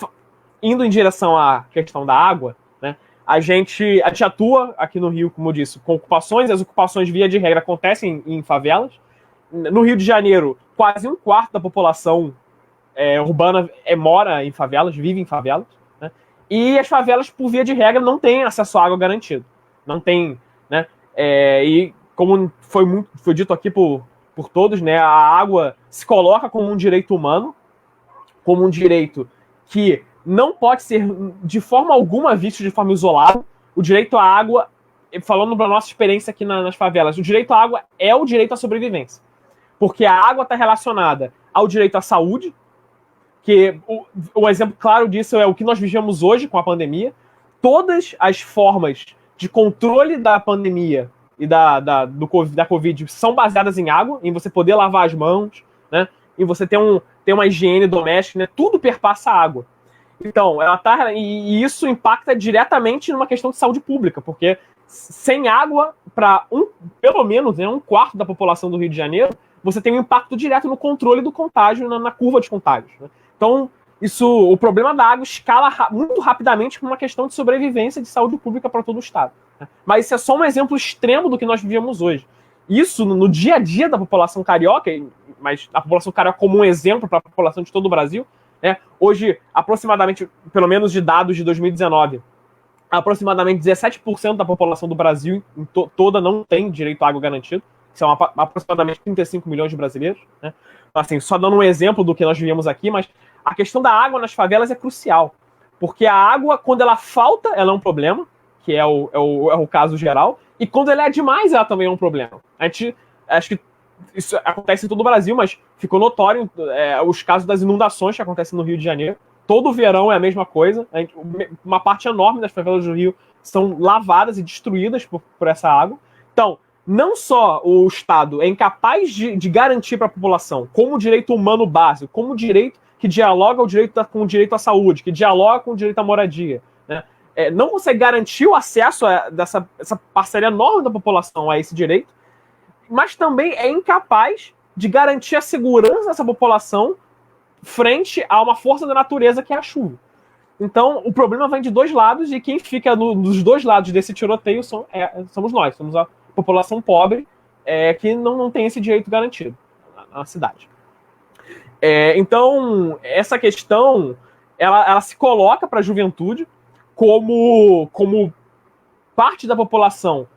indo em direção à questão da água, né, a gente atua aqui no Rio, como eu disse, com ocupações. As ocupações, via de regra, acontecem em favelas. No Rio de Janeiro, quase 1/4 da população urbana mora em favelas, vive em favelas. Né? E as favelas, por via de regra, não têm acesso à água garantido. Não tem, né? E como foi dito aqui por todos, né? A água se coloca como um direito humano, como um direito que não pode ser de forma alguma visto de forma isolada. O direito à água, falando da nossa experiência aqui nas favelas, o direito à água é o direito à sobrevivência. Porque a água está relacionada ao direito à saúde, que o exemplo claro disso é o que nós vivemos hoje com a pandemia. Todas as formas de controle da pandemia e da Covid são baseadas em água, em você poder lavar as mãos, né? Em você ter uma higiene doméstica, né? Tudo perpassa a água. Então, e isso impacta diretamente numa questão de saúde pública, porque sem água, para pelo menos 1/4 da população do Rio de Janeiro, você tem um impacto direto no controle do contágio, na curva de contágios. Né? Então, o problema da água escala muito rapidamente para uma questão de sobrevivência de saúde pública para todo o Estado. Né? Mas isso é só um exemplo extremo do que nós vivemos hoje. Isso, no dia a dia da população carioca, mas a população carioca como um exemplo para a população de todo o Brasil, né? Hoje, aproximadamente, pelo menos de dados de 2019, aproximadamente 17% da população do Brasil toda não tem direito à água garantido. São aproximadamente 35 milhões de brasileiros. Né? Assim, só dando um exemplo do que nós vivemos aqui, mas a questão da água nas favelas é crucial. Porque a água, quando ela falta, ela é um problema, que é o caso geral, e quando ela é demais, ela também é um problema. Acho que isso acontece em todo o Brasil, mas ficou notório os casos das inundações que acontecem no Rio de Janeiro. Todo verão é a mesma coisa. Uma parte enorme das favelas do Rio são lavadas e destruídas por essa água. Então, não só o Estado é incapaz de garantir para a população como direito humano básico, como direito que dialoga com o direito à saúde, que dialoga com o direito à moradia, né? Não consegue garantir o acesso dessa parcela enorme da população a esse direito, mas também é incapaz de garantir a segurança dessa população frente a uma força da natureza que é a chuva. Então, o problema vem de dois lados e quem fica nos dois lados desse tiroteio somos nós, somos a população pobre que não tem esse direito garantido na cidade. Então, essa questão, ela se coloca para a juventude como parte da população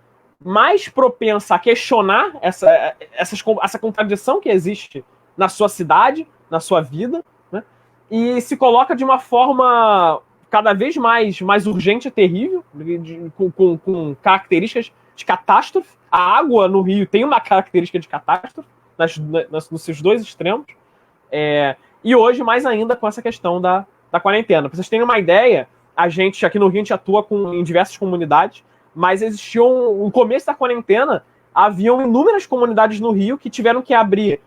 mais propensa a questionar essa contradição que existe na sua cidade, na sua vida, né? E se coloca de uma forma cada vez mais urgente e terrível, com características de catástrofe. A água no Rio tem uma característica de catástrofe nos seus dois extremos. E hoje, mais ainda, com essa questão da quarentena. Para vocês terem uma ideia, a gente, aqui no Rio, a gente atua em diversas comunidades, mas existiu no começo da quarentena, haviam inúmeras comunidades no Rio que tiveram que abrir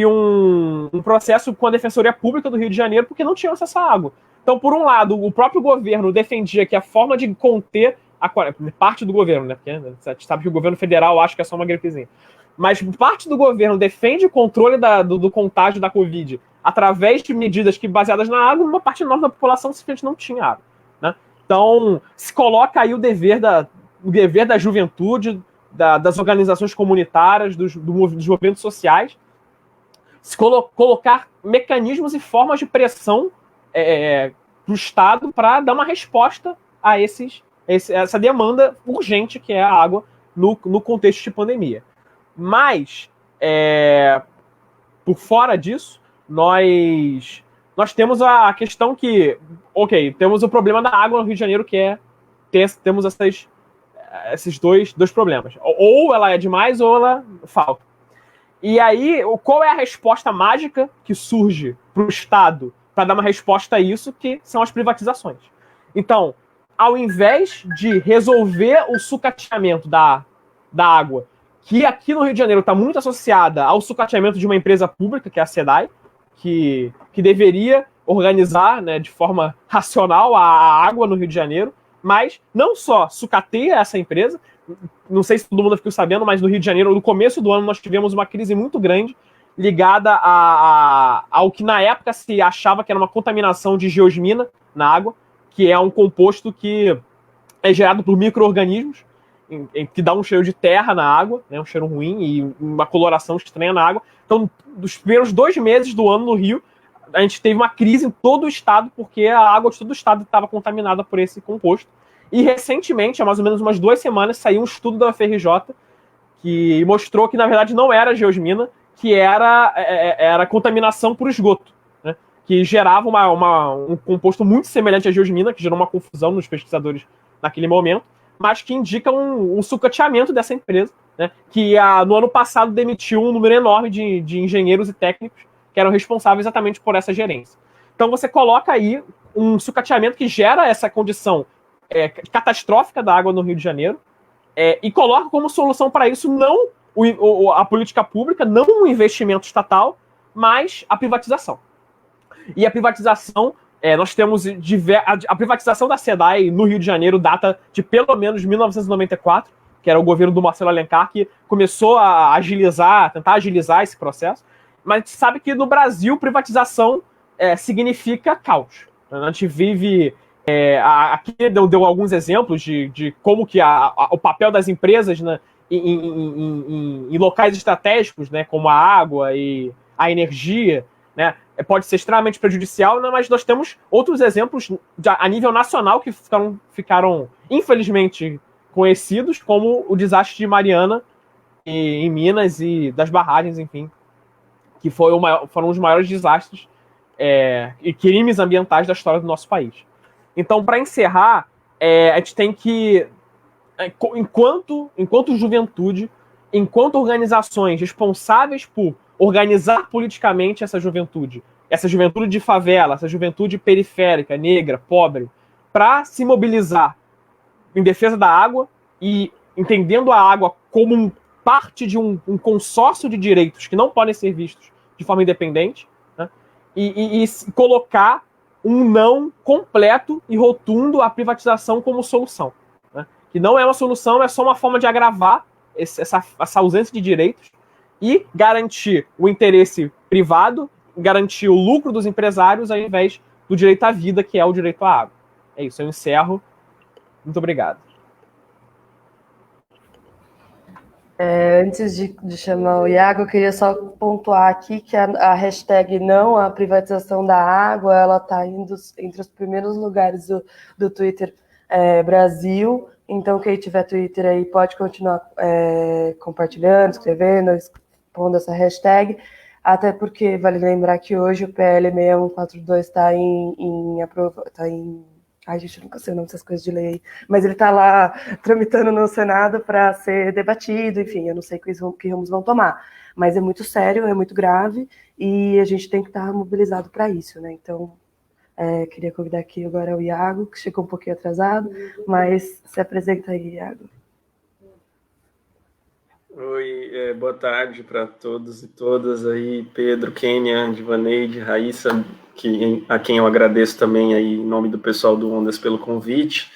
um processo com a Defensoria Pública do Rio de Janeiro porque não tinham acesso à água. Então, por um lado, o próprio governo defendia que a forma de conter parte do governo, né? Porque a gente sabe que o governo federal acha que é só uma gripezinha. Mas parte do governo defende o controle do contágio da Covid através de medidas baseadas na água, uma parte enorme da população simplesmente não tinha água, né? Então, se coloca aí o dever da juventude, das organizações comunitárias, dos movimentos sociais, se colocar mecanismos e formas de pressão para o Estado para dar uma resposta a essa demanda urgente que é a água no contexto de pandemia. Mas, por fora disso, nós temos a questão que, temos o problema da água no Rio de Janeiro, que temos esses dois problemas. Ou ela é demais, ou ela falta. E aí, qual é a resposta mágica que surge para o Estado para dar uma resposta a isso, que são as privatizações. Então, ao invés de resolver o sucateamento da água, que aqui no Rio de Janeiro está muito associada ao sucateamento de uma empresa pública, que é a SEDAI, que deveria organizar, né, de forma racional a água no Rio de Janeiro, mas não só sucateia essa empresa, não sei se todo mundo ficou sabendo, mas no Rio de Janeiro, no começo do ano, nós tivemos uma crise muito grande ligada ao que na época se achava que era uma contaminação de geosmina na água, que é um composto que é gerado por micro-organismos, que dá um cheiro de terra na água, né, um cheiro ruim e uma coloração estranha na água. Então, dos primeiros 2 meses do ano no Rio, a gente teve uma crise em todo o estado, porque a água de todo o estado estava contaminada por esse composto. E recentemente, há mais ou menos umas 2 semanas, saiu um estudo da UFRJ que mostrou que, na verdade, não era geosmina, que era contaminação por esgoto, né, que gerava um composto muito semelhante à geosmina, que gerou uma confusão nos pesquisadores naquele momento, mas que indica um sucateamento dessa empresa, né, que no ano passado demitiu um número enorme de engenheiros e técnicos que eram responsáveis exatamente por essa gerência. Então você coloca aí um sucateamento que gera essa condição catastrófica da água no Rio de Janeiro, e coloca como solução para isso não a política pública, não o investimento estatal, mas a privatização. E a privatização, nós temos a privatização da SEDAI no Rio de Janeiro data de pelo menos 1994, que era o governo do Marcelo Alencar, que começou a tentar agilizar esse processo. Mas a gente sabe que no Brasil privatização significa caos. A gente vive... aqui deu alguns exemplos de como que o papel das empresas, né, em locais estratégicos, né, como a água e a energia, né, pode ser extremamente prejudicial, né, mas nós temos outros exemplos a nível nacional que ficaram infelizmente conhecidos, como o desastre de Mariana em Minas e das barragens, enfim, que foram os maiores desastres e crimes ambientais da história do nosso país. Então, para encerrar, a gente tem que, enquanto juventude, enquanto organizações responsáveis por organizar politicamente essa juventude de favela, essa juventude periférica, negra, pobre, para se mobilizar em defesa da água e entendendo a água como parte de um consórcio de direitos que não podem ser vistos de forma independente, né, e colocar um não completo e rotundo à privatização como solução, né, que não é uma solução, é só uma forma de agravar essa ausência de direitos e garantir o interesse privado, garantir o lucro dos empresários ao invés do direito à vida, que é o direito à água. É isso, eu encerro. Muito obrigado. Antes de chamar o Iago, eu queria só pontuar aqui que a hashtag não a privatização da água, ela está indo entre os primeiros lugares do Twitter Brasil. Então, quem tiver Twitter aí pode continuar compartilhando, escrevendo, pondo essa hashtag. Até porque vale lembrar que hoje o PL 6142 está em ai, gente, eu nunca sei o nome dessas coisas de lei, mas ele está lá tramitando no Senado para ser debatido, enfim, eu não sei que rumos vão tomar, mas é muito sério, é muito grave, e a gente tem que estar mobilizado para isso, né? Então, queria convidar aqui agora o Iago, que chegou um pouquinho atrasado, mas se apresenta aí, Iago. Oi, boa tarde para todos e todas aí, Pedro, Kênia, Divaneide, Raíssa, a quem eu agradeço também aí em nome do pessoal do Ondas pelo convite.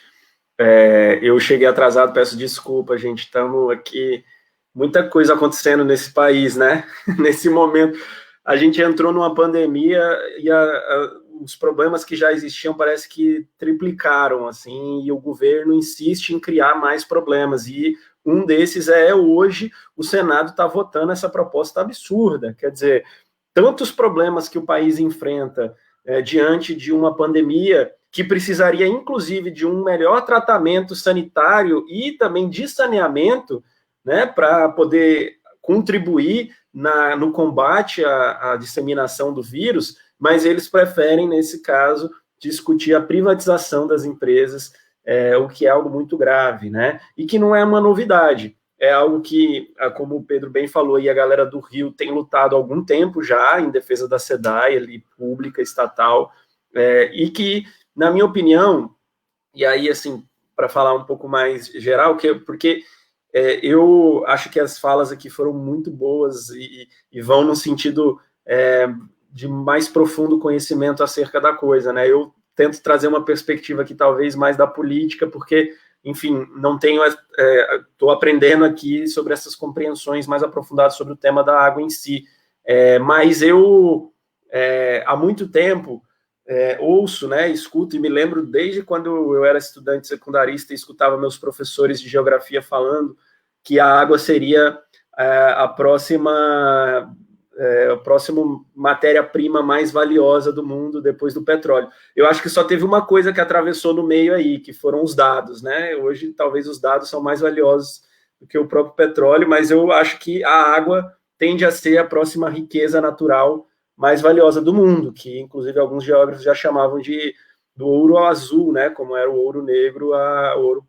Eu cheguei atrasado, peço desculpa, gente, estamos aqui, muita coisa acontecendo nesse país, né? Nesse momento, a gente entrou numa pandemia e os problemas que já existiam parece que triplicaram, assim, e o governo insiste em criar mais problemas, e um desses hoje, o Senado está votando essa proposta absurda, quer dizer, tantos problemas que o país enfrenta diante de uma pandemia que precisaria, inclusive, de um melhor tratamento sanitário e também de saneamento, né, para poder contribuir no combate à disseminação do vírus, mas eles preferem, nesse caso, discutir a privatização das empresas, o que é algo muito grave, né? E que não é uma novidade, é algo que, como o Pedro bem falou, e a galera do Rio tem lutado há algum tempo já em defesa da SEDAI, ali, pública, estatal, e que, na minha opinião, e aí, assim, para falar um pouco mais geral, porque eu acho que as falas aqui foram muito boas e vão no sentido de mais profundo conhecimento acerca da coisa, né? Eu tento trazer uma perspectiva aqui, talvez, mais da política, porque, enfim, não tenho... Estou aprendendo aqui sobre essas compreensões mais aprofundadas sobre o tema da água em si. Mas eu, há muito tempo, ouço, né, escuto, e me lembro desde quando eu era estudante secundarista e escutava meus professores de geografia falando que a água seria a próxima matéria-prima mais valiosa do mundo depois do petróleo. Eu acho que só teve uma coisa que atravessou no meio aí, que foram os dados, né? Hoje, talvez os dados são mais valiosos do que o próprio petróleo, mas eu acho que a água tende a ser a próxima riqueza natural mais valiosa do mundo, que inclusive alguns geógrafos já chamavam do ouro azul, né? Como era o ouro negro, o ouro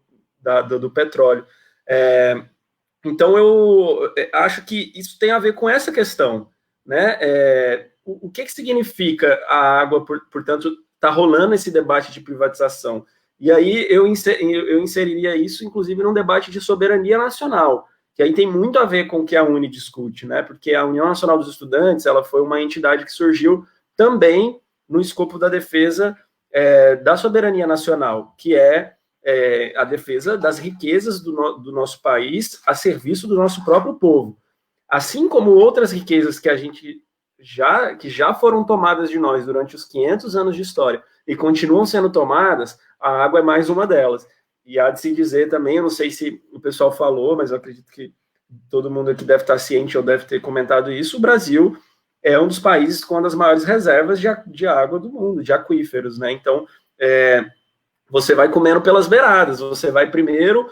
do petróleo. Então, eu acho que isso tem a ver com essa questão, né? O que significa a água, portanto, está rolando esse debate de privatização? E aí eu inseriria isso, inclusive, num debate de soberania nacional, que aí tem muito a ver com o que a UNE discute, né? Porque a União Nacional dos Estudantes, ela foi uma entidade que surgiu também no escopo da defesa da soberania nacional, que a defesa das riquezas do nosso país a serviço do nosso próprio povo. Assim como outras riquezas que já foram tomadas de nós durante os 500 anos de história e continuam sendo tomadas, a água é mais uma delas. E há de se dizer também, eu não sei se o pessoal falou, mas eu acredito que todo mundo aqui deve estar ciente ou deve ter comentado isso, o Brasil é um dos países com uma das maiores reservas de água do mundo, de aquíferos, né? Então, você vai comendo pelas beiradas, você vai primeiro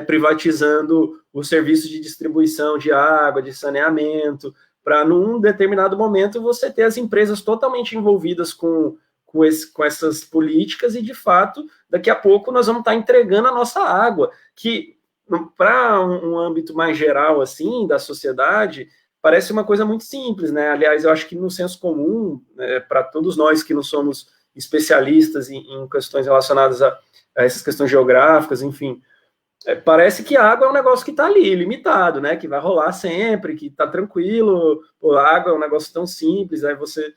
privatizando o serviço de distribuição de água, de saneamento, para num determinado momento você ter as empresas totalmente envolvidas com essas políticas e, de fato, daqui a pouco nós vamos estar entregando a nossa água, que para um âmbito mais geral, assim, da sociedade, parece uma coisa muito simples, né? Aliás, eu acho que no senso comum, para todos nós que não somos especialistas em questões relacionadas a essas questões geográficas, enfim, parece que a água é um negócio que está ali, limitado, né? Que vai rolar sempre, que está tranquilo, a água é um negócio tão simples, aí você...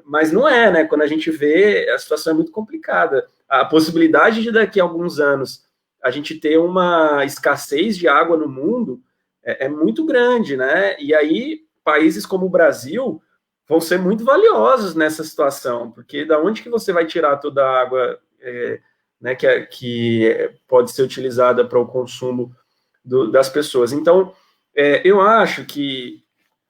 Mas não é, né? Quando a gente vê, a situação é muito complicada. A possibilidade de daqui a alguns anos a gente ter uma escassez de água no mundo é muito grande, né? E aí, países como o Brasil vão ser muito valiosos nessa situação, porque da onde que você vai tirar toda a água né, que pode ser utilizada para o consumo das pessoas? Então, Eu acho que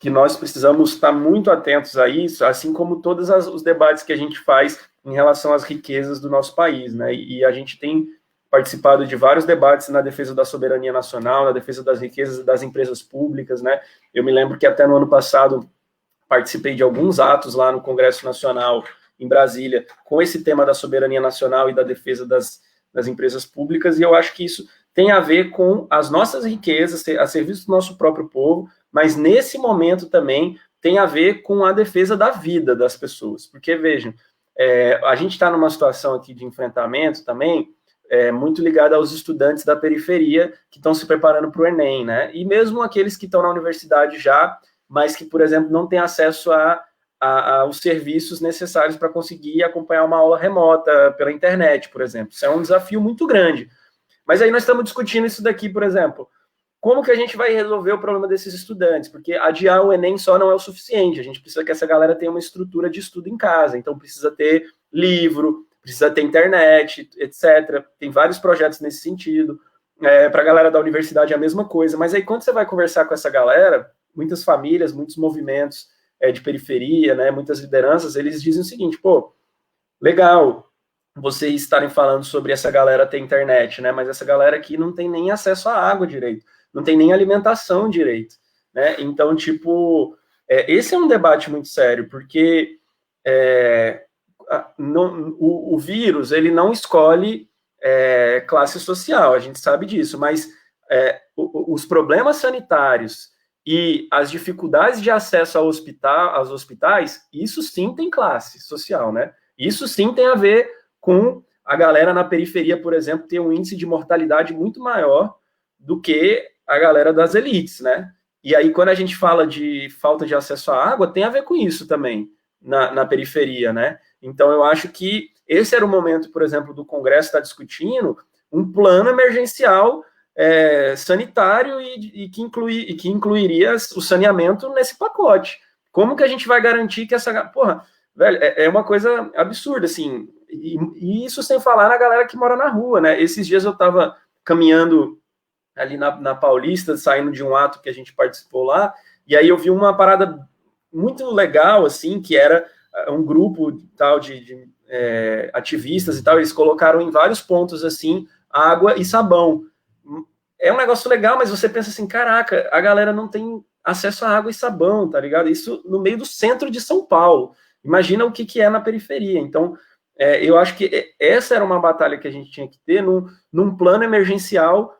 nós precisamos estar muito atentos a isso, assim como todos os debates que a gente faz em relação às riquezas do nosso país, né? E a gente tem participado de vários debates na defesa da soberania nacional, na defesa das riquezas das empresas públicas, né? Eu me lembro que até no ano passado participei de alguns atos lá no Congresso Nacional, em Brasília, com esse tema da soberania nacional e da defesa das empresas públicas, e eu acho que isso tem a ver com as nossas riquezas, a serviço do nosso próprio povo, mas nesse momento também tem a ver com a defesa da vida das pessoas, porque, vejam, a gente está numa situação aqui de enfrentamento também, muito ligada aos estudantes da periferia que estão se preparando para o Enem, né? E mesmo aqueles que estão na universidade já, mas que, por exemplo, não têm acesso aos serviços necessários para conseguir acompanhar uma aula remota pela internet, por exemplo. Isso é um desafio muito grande. Mas aí nós estamos discutindo isso daqui, por exemplo. Como que a gente vai resolver o problema desses estudantes? Porque adiar o Enem só não é o suficiente. A gente precisa que essa galera tenha uma estrutura de estudo em casa. Então, precisa ter livro, precisa ter internet, etc. Tem vários projetos nesse sentido. Para a galera da universidade é a mesma coisa. Mas aí, quando você vai conversar com essa galera, muitas famílias, muitos movimentos de periferia, né, muitas lideranças, eles dizem o seguinte, pô, legal vocês estarem falando sobre essa galera ter internet, né, mas essa galera aqui não tem nem acesso à água direito, não tem nem alimentação direito, né, então, tipo, esse é um debate muito sério, porque o vírus, ele não escolhe classe social, a gente sabe disso, mas os problemas sanitários e as dificuldades de acesso aos hospitais, isso sim tem classe social, né? Isso sim tem a ver com a galera na periferia, por exemplo, ter um índice de mortalidade muito maior do que a galera das elites, né? E aí, quando a gente fala de falta de acesso à água, tem a ver com isso também, na periferia, né? Então, eu acho que esse era o momento, por exemplo, do Congresso estar discutindo um plano emergencial sanitário e que incluiria o saneamento nesse pacote. Como que a gente vai garantir que essa... Porra, velho, é uma coisa absurda, assim, e isso sem falar na galera que mora na rua, né? Esses dias eu estava caminhando ali na Paulista, saindo de um ato que a gente participou lá, e aí eu vi uma parada muito legal, assim, que era um grupo tal de ativistas e tal, eles colocaram em vários pontos, assim, água e sabão. É um negócio legal, mas você pensa assim, caraca, a galera não tem acesso a água e sabão, tá ligado? Isso no meio do centro de São Paulo. Imagina o que é na periferia. Então, eu acho que essa era uma batalha que a gente tinha que ter num plano emergencial,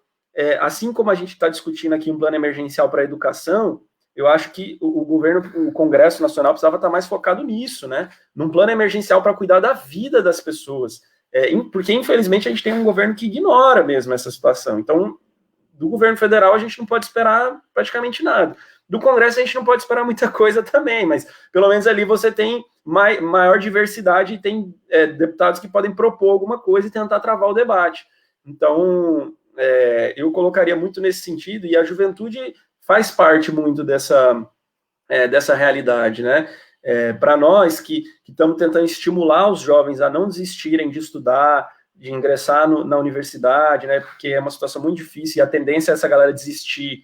assim como a gente está discutindo aqui um plano emergencial para a educação, eu acho que o Congresso Nacional precisava estar mais focado nisso, né? Num plano emergencial para cuidar da vida das pessoas. Porque, infelizmente, a gente tem um governo que ignora mesmo essa situação. Então, do governo federal a gente não pode esperar praticamente nada. Do Congresso a gente não pode esperar muita coisa também, mas pelo menos ali você tem maior diversidade e tem deputados que podem propor alguma coisa e tentar travar o debate. Então, eu colocaria muito nesse sentido, e a juventude faz parte muito dessa realidade, né? Para nós que estamos tentando estimular os jovens a não desistirem de estudar, de ingressar na universidade, né, porque é uma situação muito difícil, e a tendência é essa galera desistir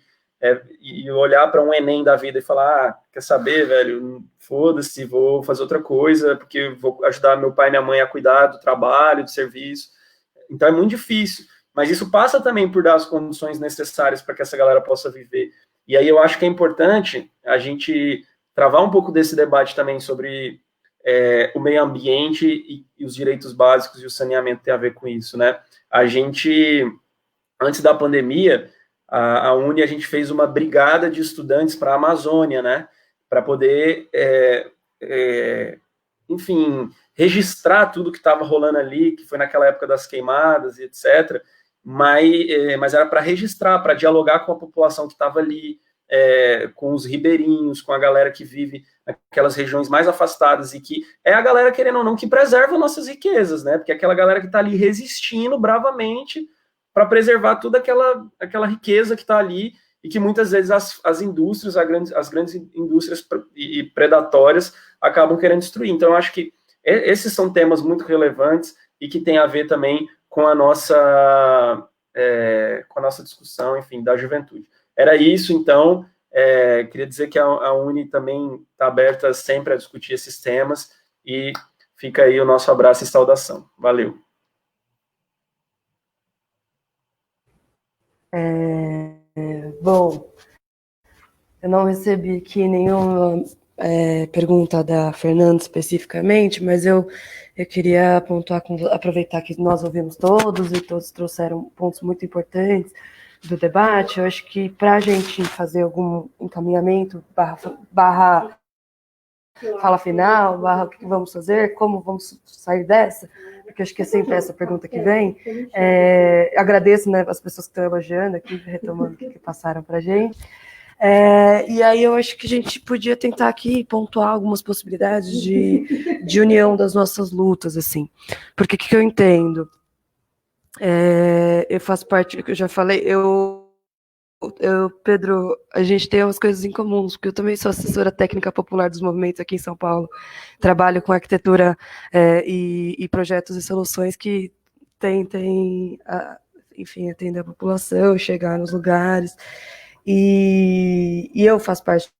e olhar para um Enem da vida e falar, quer saber, velho, foda-se, vou fazer outra coisa, porque vou ajudar meu pai e minha mãe a cuidar do trabalho, do serviço. Então é muito difícil, mas isso passa também por dar as condições necessárias para que essa galera possa viver. E aí eu acho que é importante a gente travar um pouco desse debate também sobre o meio ambiente e os direitos básicos, e o saneamento tem a ver com isso, né? A gente, antes da pandemia, a Uni, a gente fez uma brigada de estudantes para a Amazônia, né? Para poder, enfim, registrar tudo que estava rolando ali, que foi naquela época das queimadas e etc., mas era para registrar, para dialogar com a população que estava ali, com os ribeirinhos, com a galera que vive naquelas regiões mais afastadas, e que é a galera, querendo ou não, que preserva nossas riquezas, né? Porque é aquela galera que está ali resistindo bravamente para preservar toda aquela riqueza que está ali, e que muitas vezes as indústrias, as grandes indústrias e predatórias acabam querendo destruir. Então, eu acho que esses são temas muito relevantes e que tem a ver também com a nossa discussão, enfim, da juventude. era isso, então, queria dizer que a Uni também está aberta sempre a discutir esses temas, e fica aí o nosso abraço e saudação. Valeu. Bom, eu não recebi aqui nenhuma pergunta da Fernanda especificamente, mas eu queria pontuar, aproveitar que nós ouvimos todos e todos trouxeram pontos muito importantes do debate. Eu acho que para a gente fazer algum encaminhamento, barra fala final, barra o que vamos fazer, como vamos sair dessa, porque acho que é sempre essa pergunta que vem. Agradeço, né, as pessoas que estão elogiando aqui, retomando o que passaram para a gente. E aí eu acho que a gente podia tentar aqui pontuar algumas possibilidades de união das nossas lutas, assim. Porque o que eu entendo? Eu faço parte, eu já falei, Pedro, a gente tem umas coisas em comuns, porque eu também sou assessora técnica popular dos movimentos aqui em São Paulo. Trabalho com arquitetura e projetos e soluções que tentem, enfim, atender a população, chegar nos lugares. E eu faço parte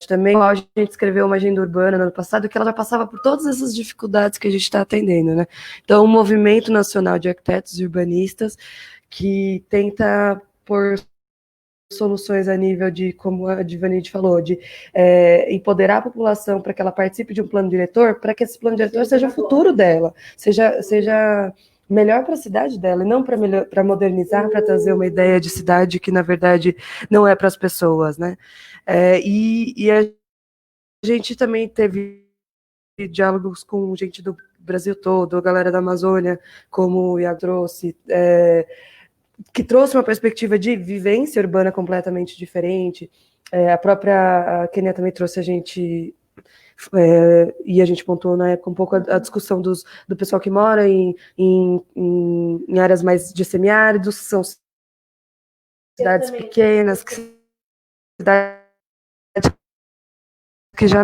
também. A gente escreveu uma agenda urbana no ano passado que ela já passava por todas essas dificuldades que a gente está atendendo, né? Então, o Movimento Nacional de Arquitetos e Urbanistas, que tenta pôr soluções a nível de, como a Divanide falou, de empoderar a população para que ela participe de um plano diretor, para que esse plano diretor seja o futuro dela, seja melhor para a cidade dela, e não para modernizar, para trazer uma ideia de cidade que, na verdade, não é para as pessoas, né? E a gente também teve diálogos com gente do Brasil todo, a galera da Amazônia, como o Iago trouxe, que trouxe uma perspectiva de vivência urbana completamente diferente. A própria Kenia também trouxe a gente, e a gente pontuou na época um pouco a discussão do pessoal que mora em áreas mais de semiáridos, que são cidades pequenas, cidades que já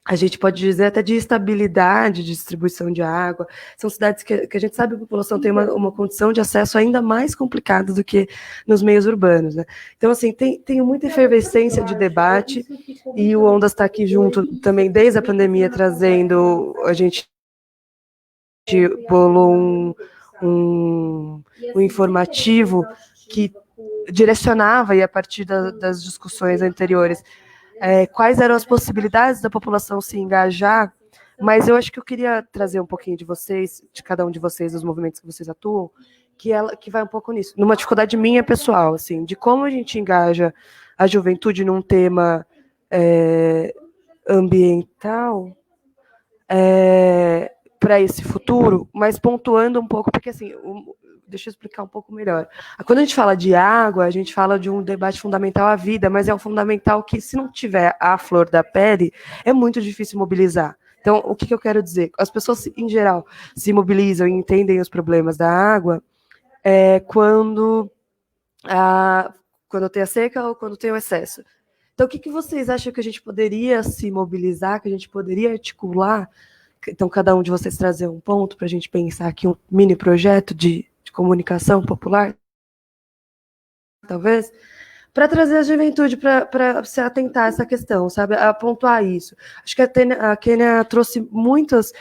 a gente pode dizer até de estabilidade de distribuição de água. São cidades que a gente sabe que a população tem uma condição de acesso ainda mais complicada do que nos meios urbanos, né? Então, assim, tem muita efervescência de debate, e o Ondas está aqui junto também desde a pandemia, trazendo, a gente bolou um informativo que direcionava, e a partir das discussões anteriores, quais eram as possibilidades da população se engajar, mas eu acho que eu queria trazer um pouquinho de vocês, de cada um de vocês, dos movimentos que vocês atuam, que vai um pouco nisso, numa dificuldade minha pessoal, assim, de como a gente engaja a juventude num tema ambiental para esse futuro, mas pontuando um pouco, porque assim, deixa eu explicar um pouco melhor. Quando a gente fala de água, a gente fala de um debate fundamental à vida, mas é um fundamental que, se não tiver a flor da pele, é muito difícil mobilizar. Então, o que eu quero dizer? As pessoas, em geral, se mobilizam e entendem os problemas da água quando tem a seca ou quando tem o excesso. Então, o que vocês acham que a gente poderia se mobilizar, que a gente poderia articular? Então, cada um de vocês trazer um ponto para a gente pensar aqui um mini projeto de comunicação popular, talvez, para trazer a juventude para se atentar a essa questão, sabe, a pontuar isso. Acho que a Kenia trouxe muitas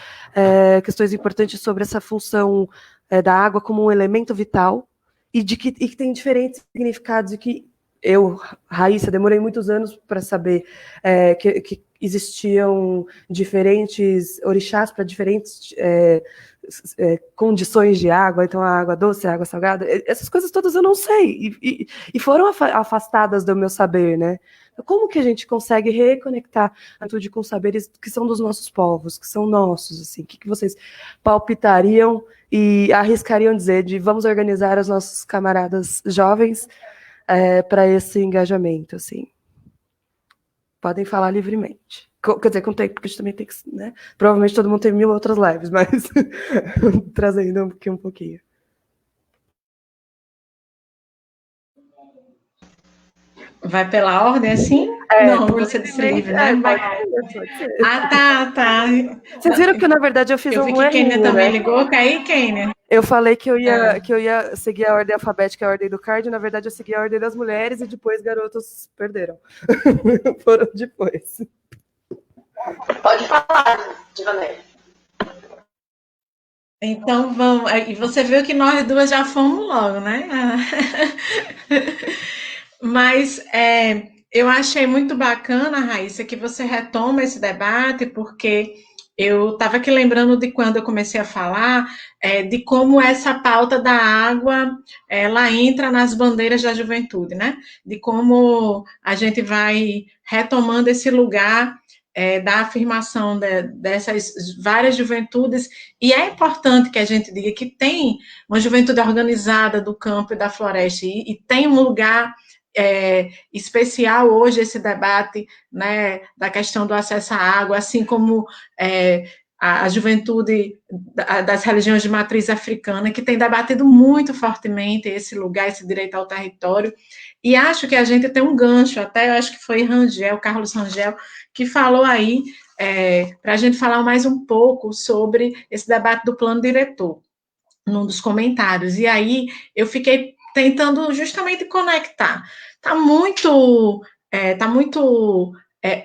questões importantes sobre essa função da água como um elemento vital, e que tem diferentes significados, e que eu, Raíssa, demorei muitos anos para saber que existiam diferentes orixás para diferentes condições de água, então a água doce, a água salgada, essas coisas todas eu não sei, e foram afastadas do meu saber, né? Como que a gente consegue reconectar a tudo com saberes que são dos nossos povos, que são nossos, assim? O que vocês palpitariam e arriscariam dizer de vamos organizar os nossos camaradas jovens para esse engajamento, assim? Podem falar livremente. Quer dizer, com tempo, porque a gente também tem que, né? Provavelmente todo mundo tem 1000 outras lives, mas trazendo aqui um pouquinho. Vai pela ordem, assim? Não, você disse livre, né? Pode ser. Tá. Vocês viram que, na verdade, eu fiz Eu vi um que Kênia errinho, também né? ligou. Cai, Kênia. Eu falei que eu ia seguir a ordem alfabética, a ordem do card, na verdade eu segui a ordem das mulheres e depois garotos perderam. Foram depois. Pode falar, Divané. Então vamos. E você viu que nós duas já fomos logo, né? Mas eu achei muito bacana, Raíssa, que você retoma esse debate, porque eu estava aqui lembrando de quando eu comecei a falar de como essa pauta da água ela entra nas bandeiras da juventude, né? De como a gente vai retomando esse lugar da afirmação dessas várias juventudes, e é importante que a gente diga que tem uma juventude organizada do campo e da floresta, e tem um lugar especial hoje esse debate, né, da questão do acesso à água, assim como a juventude das religiões de matriz africana, que tem debatido muito fortemente esse lugar, esse direito ao território, e acho que a gente tem um gancho, até eu acho que foi Rangel, Carlos Rangel, que falou aí, para a gente falar mais um pouco sobre esse debate do plano diretor, num dos comentários, e aí eu fiquei tentando justamente conectar. Tá muito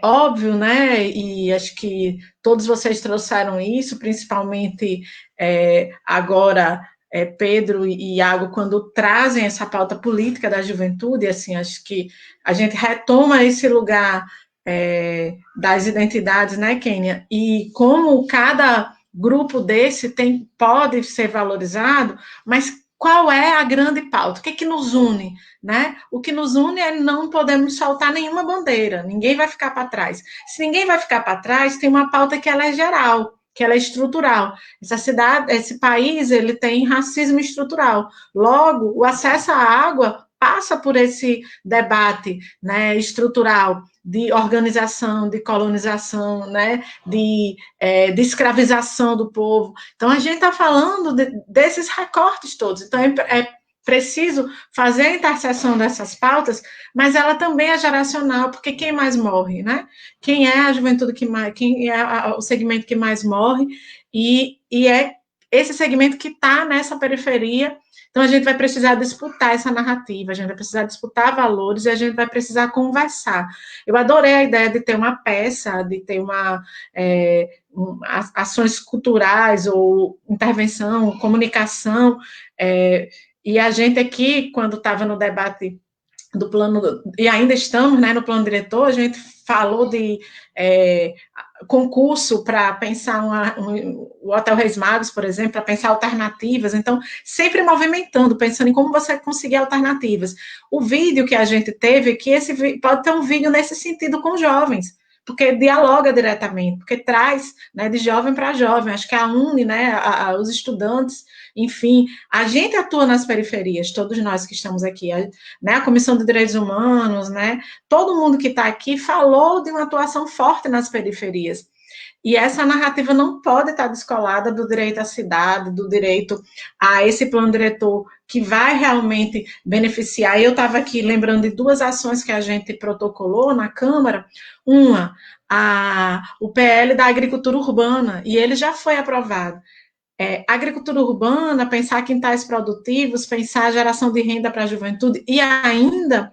óbvio, né? E acho que todos vocês trouxeram isso, principalmente agora Pedro e Iago, quando trazem essa pauta política da juventude, assim, acho que a gente retoma esse lugar das identidades, né, Kênia? E como cada grupo desse pode ser valorizado, mas qual é a grande pauta? O que nos une? Né? O que nos une é não podemos soltar nenhuma bandeira, ninguém vai ficar para trás. Se ninguém vai ficar para trás, tem uma pauta que ela é geral, que ela é estrutural. Essa cidade, esse país, ele tem racismo estrutural. Logo, o acesso à água passa por esse debate, né, estrutural de organização, de colonização, né, de escravização do povo. Então, a gente está falando desses recortes todos. Então, é preciso fazer a interseção dessas pautas, mas ela também é geracional, porque quem mais morre, né? Quem é a juventude quem é o segmento que mais morre, e é esse segmento que está nessa periferia. Então, a gente vai precisar disputar essa narrativa, a gente vai precisar disputar valores e a gente vai precisar conversar. Eu adorei a ideia de ter uma peça, de ter ações culturais ou intervenção, comunicação, e a gente aqui, quando estava no debate do plano, e ainda estamos, né, no plano diretor, a gente falou de concurso para pensar o Hotel Reis Magos, por exemplo, para pensar alternativas, então, sempre movimentando, pensando em como você conseguir alternativas. O vídeo que a gente teve, pode ter um vídeo nesse sentido com jovens, porque dialoga diretamente, porque traz, né, de jovem para jovem, acho que a UNE, né, os estudantes, enfim, a gente atua nas periferias, todos nós que estamos aqui, né, a Comissão de Direitos Humanos, né, todo mundo que está aqui falou de uma atuação forte nas periferias, e essa narrativa não pode estar descolada do direito à cidade, do direito a esse plano diretor que vai realmente beneficiar. Eu estava aqui lembrando de duas ações que a gente protocolou na Câmara, uma, o PL da agricultura urbana, e ele já foi aprovado. Agricultura urbana, pensar quintais produtivos, pensar a geração de renda para a juventude, e ainda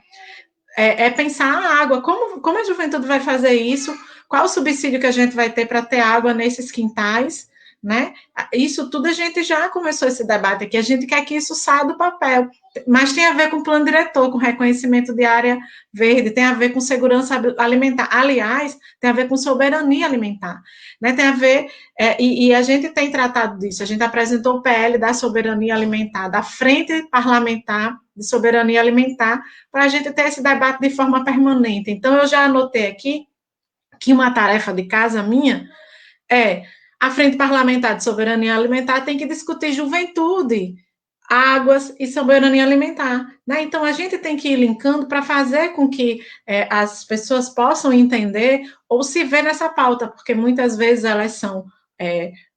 pensar a água, como a juventude vai fazer isso, qual o subsídio que a gente vai ter para ter água nesses quintais, né? Isso tudo a gente já começou esse debate aqui, a gente quer que isso saia do papel, mas tem a ver com plano diretor, com reconhecimento de área verde, tem a ver com segurança alimentar, aliás, tem a ver com soberania alimentar, né? Tem a ver, e a gente tem tratado disso, a gente apresentou o PL da soberania alimentar, da frente parlamentar de soberania alimentar, para a gente ter esse debate de forma permanente. Então, eu já anotei aqui que uma tarefa de casa minha a Frente Parlamentar de Soberania Alimentar tem que discutir juventude, águas e soberania alimentar, né? Então, a gente tem que ir linkando para fazer com que as pessoas possam entender ou se ver nessa pauta, porque muitas vezes elas são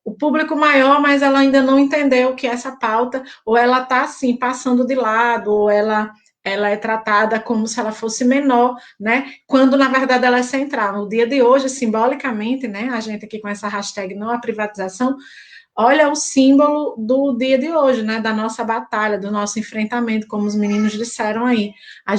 o público maior, mas ela ainda não entendeu o que é essa pauta, ou ela está, assim, passando de lado, ou ela ela é tratada como se ela fosse menor, né? Quando, na verdade, ela é central. No dia de hoje, simbolicamente, né? A gente aqui com essa hashtag não à privatização, olha o símbolo do dia de hoje, né? Da nossa batalha, do nosso enfrentamento, como os meninos disseram aí. A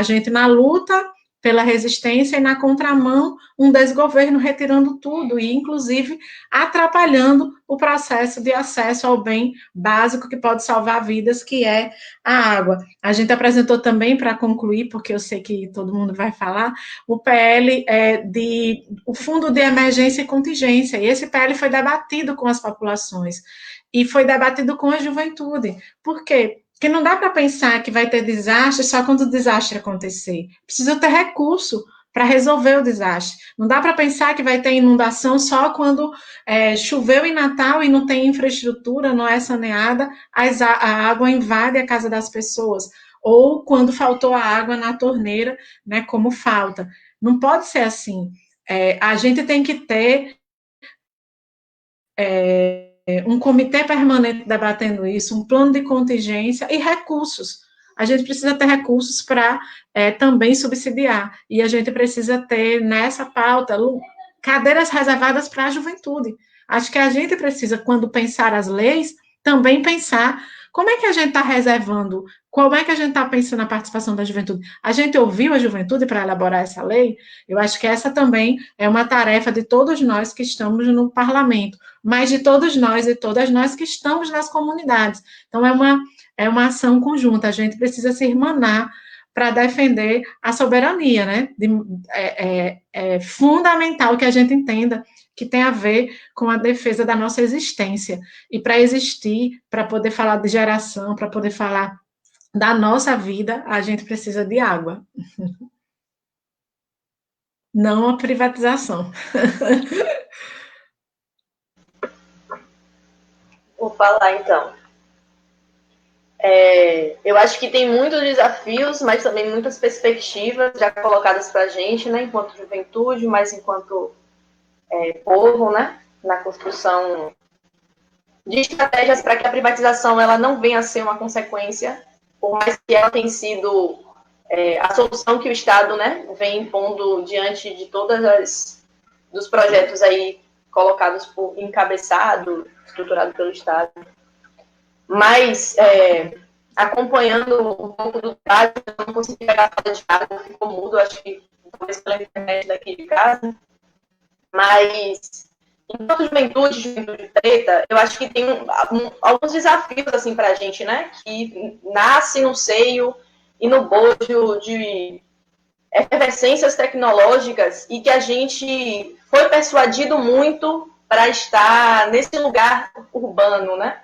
gente na luta pela resistência e na contramão um desgoverno retirando tudo e, inclusive, atrapalhando o processo de acesso ao bem básico que pode salvar vidas, que é a água. A gente apresentou também, para concluir, porque eu sei que todo mundo vai falar, o PL o Fundo de Emergência e Contingência, e esse PL foi debatido com as populações e foi debatido com a juventude. Por quê? Porque não dá para pensar que vai ter desastre só quando o desastre acontecer. Precisa ter recurso para resolver o desastre. Não dá para pensar que vai ter inundação só quando choveu em Natal e não tem infraestrutura, não é saneada, a água invade a casa das pessoas. Ou quando faltou a água na torneira, né, como falta. Não pode ser assim. A gente tem que ter um comitê permanente debatendo isso, um plano de contingência e recursos. A gente precisa ter recursos para também subsidiar. E a gente precisa ter nessa pauta cadeiras reservadas para a juventude. Acho que a gente precisa, quando pensar as leis, também pensar como é que a gente está reservando, como é que a gente está pensando na participação da juventude. A gente ouviu a juventude para elaborar essa lei? Eu acho que essa também é uma tarefa de todos nós que estamos no parlamento, mas de todos nós e todas nós que estamos nas comunidades. Então, é uma ação conjunta, a gente precisa se irmanar para defender a soberania, né? É fundamental que a gente entenda que tem a ver com a defesa da nossa existência. E para existir, para poder falar de geração, para poder falar da nossa vida, a gente precisa de água. Não a privatização. Vou falar, então. Eu acho que tem muitos desafios, mas também muitas perspectivas já colocadas para a gente, né, enquanto juventude, mas enquanto povo, né, na construção de estratégias para que a privatização ela não venha a ser uma consequência, por mais que ela tenha sido a solução que o Estado, né, vem impondo diante de todas dos projetos aí colocados encabeçado, estruturado pelo Estado. Mas, acompanhando um pouco do debate, eu não consegui pegar a fala de água, ficou mudo, acho que talvez pela internet daqui de casa. Mas, enquanto juventude preta, eu acho que tem alguns desafios assim, para a gente, né? Que nasce no seio e no bojo de efervescências tecnológicas e que a gente foi persuadido muito para estar nesse lugar urbano, né?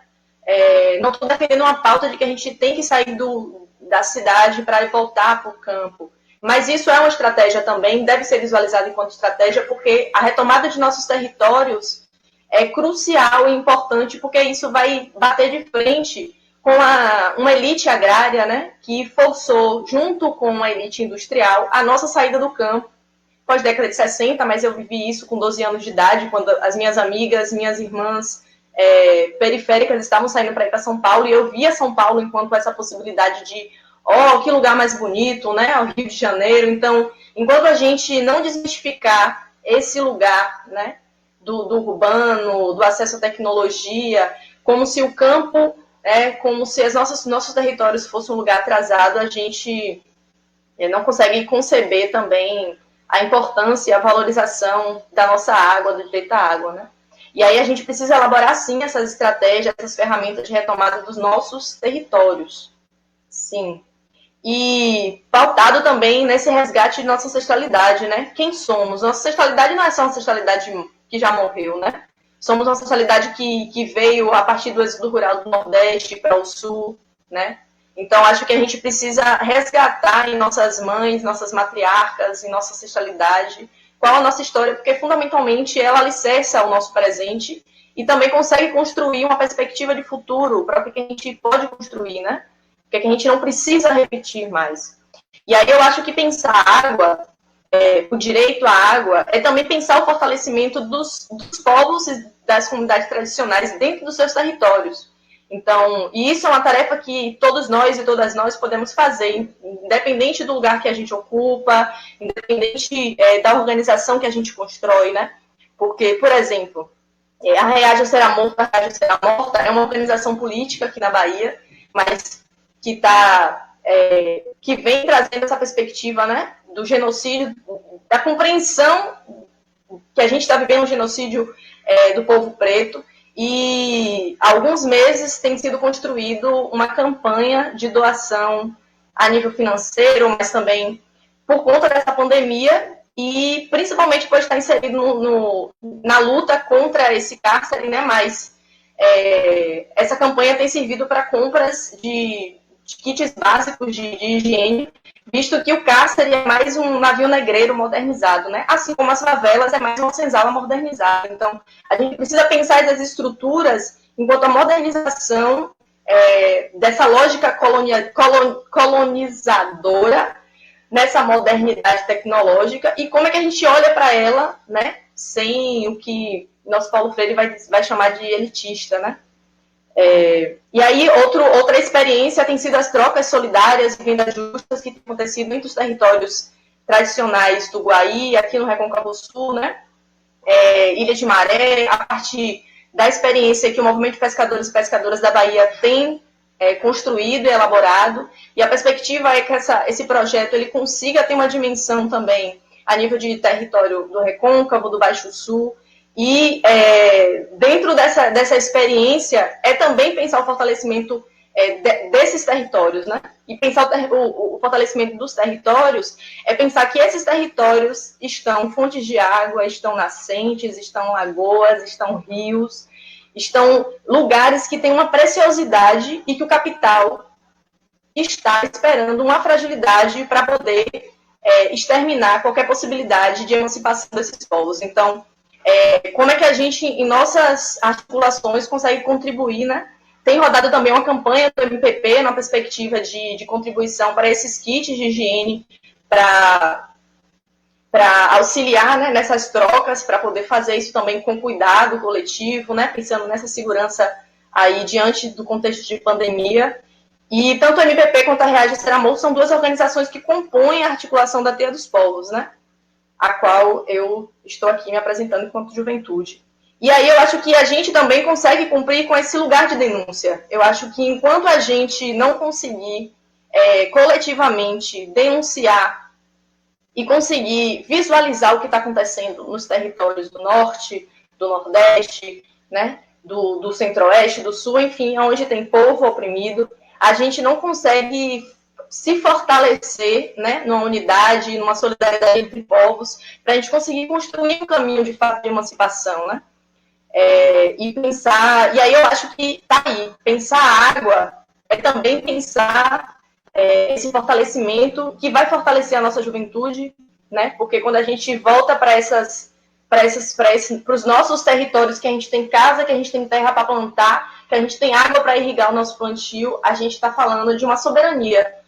Não estou defendendo uma pauta de que a gente tem que sair da cidade para voltar para o campo. Mas isso é uma estratégia também, deve ser visualizada enquanto estratégia, porque a retomada de nossos territórios é crucial e importante, porque isso vai bater de frente com uma elite agrária, né, que forçou, junto com a elite industrial, a nossa saída do campo, pós-década de 60, mas eu vivi isso com 12 anos de idade, quando as minhas amigas, minhas irmãs periféricas estavam saindo para ir para São Paulo, e eu via São Paulo enquanto essa possibilidade de que lugar mais bonito, né? O Rio de Janeiro. Então, enquanto a gente não desmistificar esse lugar, né? Do urbano, do acesso à tecnologia, como se o campo, como se nossos territórios fossem um lugar atrasado, a gente não consegue conceber também a importância e a valorização da nossa água, do direito à água, né? E aí a gente precisa elaborar, sim, essas estratégias, essas ferramentas de retomada dos nossos territórios. Sim. E pautado também nesse resgate de nossa ancestralidade, né? Quem somos? Nossa ancestralidade não é só uma ancestralidade que já morreu, né? Somos uma ancestralidade que veio a partir do êxodo rural do Nordeste para o Sul, né? Então, acho que a gente precisa resgatar em nossas mães, nossas matriarcas, em nossa ancestralidade, qual a nossa história, porque fundamentalmente ela alicerça o nosso presente e também consegue construir uma perspectiva de futuro para o que a gente pode construir, né? Porque a gente não precisa repetir mais. E aí eu acho que pensar a água, o direito à água, é também pensar o fortalecimento dos povos e das comunidades tradicionais dentro dos seus territórios. Então, e isso é uma tarefa que todos nós e todas nós podemos fazer, independente do lugar que a gente ocupa, independente da organização que a gente constrói, né? Porque, por exemplo, a Reaja Será Morta, a Reaja Será Morta é uma organização política aqui na Bahia, mas que vem trazendo essa perspectiva, né, do genocídio, da compreensão que a gente está vivendo um genocídio do povo preto, e há alguns meses tem sido construído uma campanha de doação a nível financeiro, mas também por conta dessa pandemia, e principalmente por estar inserido na luta contra esse cárcere, né, mas essa campanha tem servido para compras de kits básicos de higiene, visto que o cárcere é mais um navio negreiro modernizado, né? Assim como as favelas é mais uma senzala modernizada. Então, a gente precisa pensar essas estruturas enquanto a modernização dessa lógica colonizadora, nessa modernidade tecnológica, e como é que a gente olha para ela, né? Sem o que nosso Paulo Freire vai chamar de elitista, né? E aí, outra experiência tem sido as trocas solidárias e vendas justas que têm acontecido entre os territórios tradicionais do Guaí, aqui no Recôncavo Sul, né? Ilha de Maré, a partir da experiência que o Movimento de Pescadores e Pescadoras da Bahia tem construído e elaborado, e a perspectiva é que esse projeto ele consiga ter uma dimensão também a nível de território do Recôncavo, do Baixo Sul, e dentro dessa experiência é também pensar o fortalecimento desses territórios, né? E pensar o fortalecimento dos territórios é pensar que esses territórios estão fontes de água, estão nascentes, estão lagoas, estão rios, estão lugares que têm uma preciosidade e que o capital está esperando uma fragilidade para poder exterminar qualquer possibilidade de emancipação desses povos. Então, como é que a gente, em nossas articulações, consegue contribuir, né? Tem rodado também uma campanha do MPP na perspectiva de contribuição para esses kits de higiene, para auxiliar, né, nessas trocas, para poder fazer isso também com cuidado coletivo, né, pensando nessa segurança aí diante do contexto de pandemia. E tanto o MPP quanto a Reaja Será Morta são duas organizações que compõem a articulação da Teia dos Povos, né? A qual eu estou aqui me apresentando enquanto juventude. E aí eu acho que a gente também consegue cumprir com esse lugar de denúncia. Eu acho que enquanto a gente não conseguir coletivamente denunciar e conseguir visualizar o que está acontecendo nos territórios do Norte, do Nordeste, né, do Centro-Oeste, do Sul, enfim, onde tem povo oprimido, a gente não consegue se fortalecer, né, numa unidade, numa solidariedade entre povos, para a gente conseguir construir um caminho de fato de emancipação, né? E pensar, e aí eu acho que tá aí, pensar a água é também pensar esse fortalecimento que vai fortalecer a nossa juventude, né? Porque quando a gente volta para os nossos territórios, que a gente tem casa, que a gente tem terra para plantar, que a gente tem água para irrigar o nosso plantio, a gente está falando de uma soberania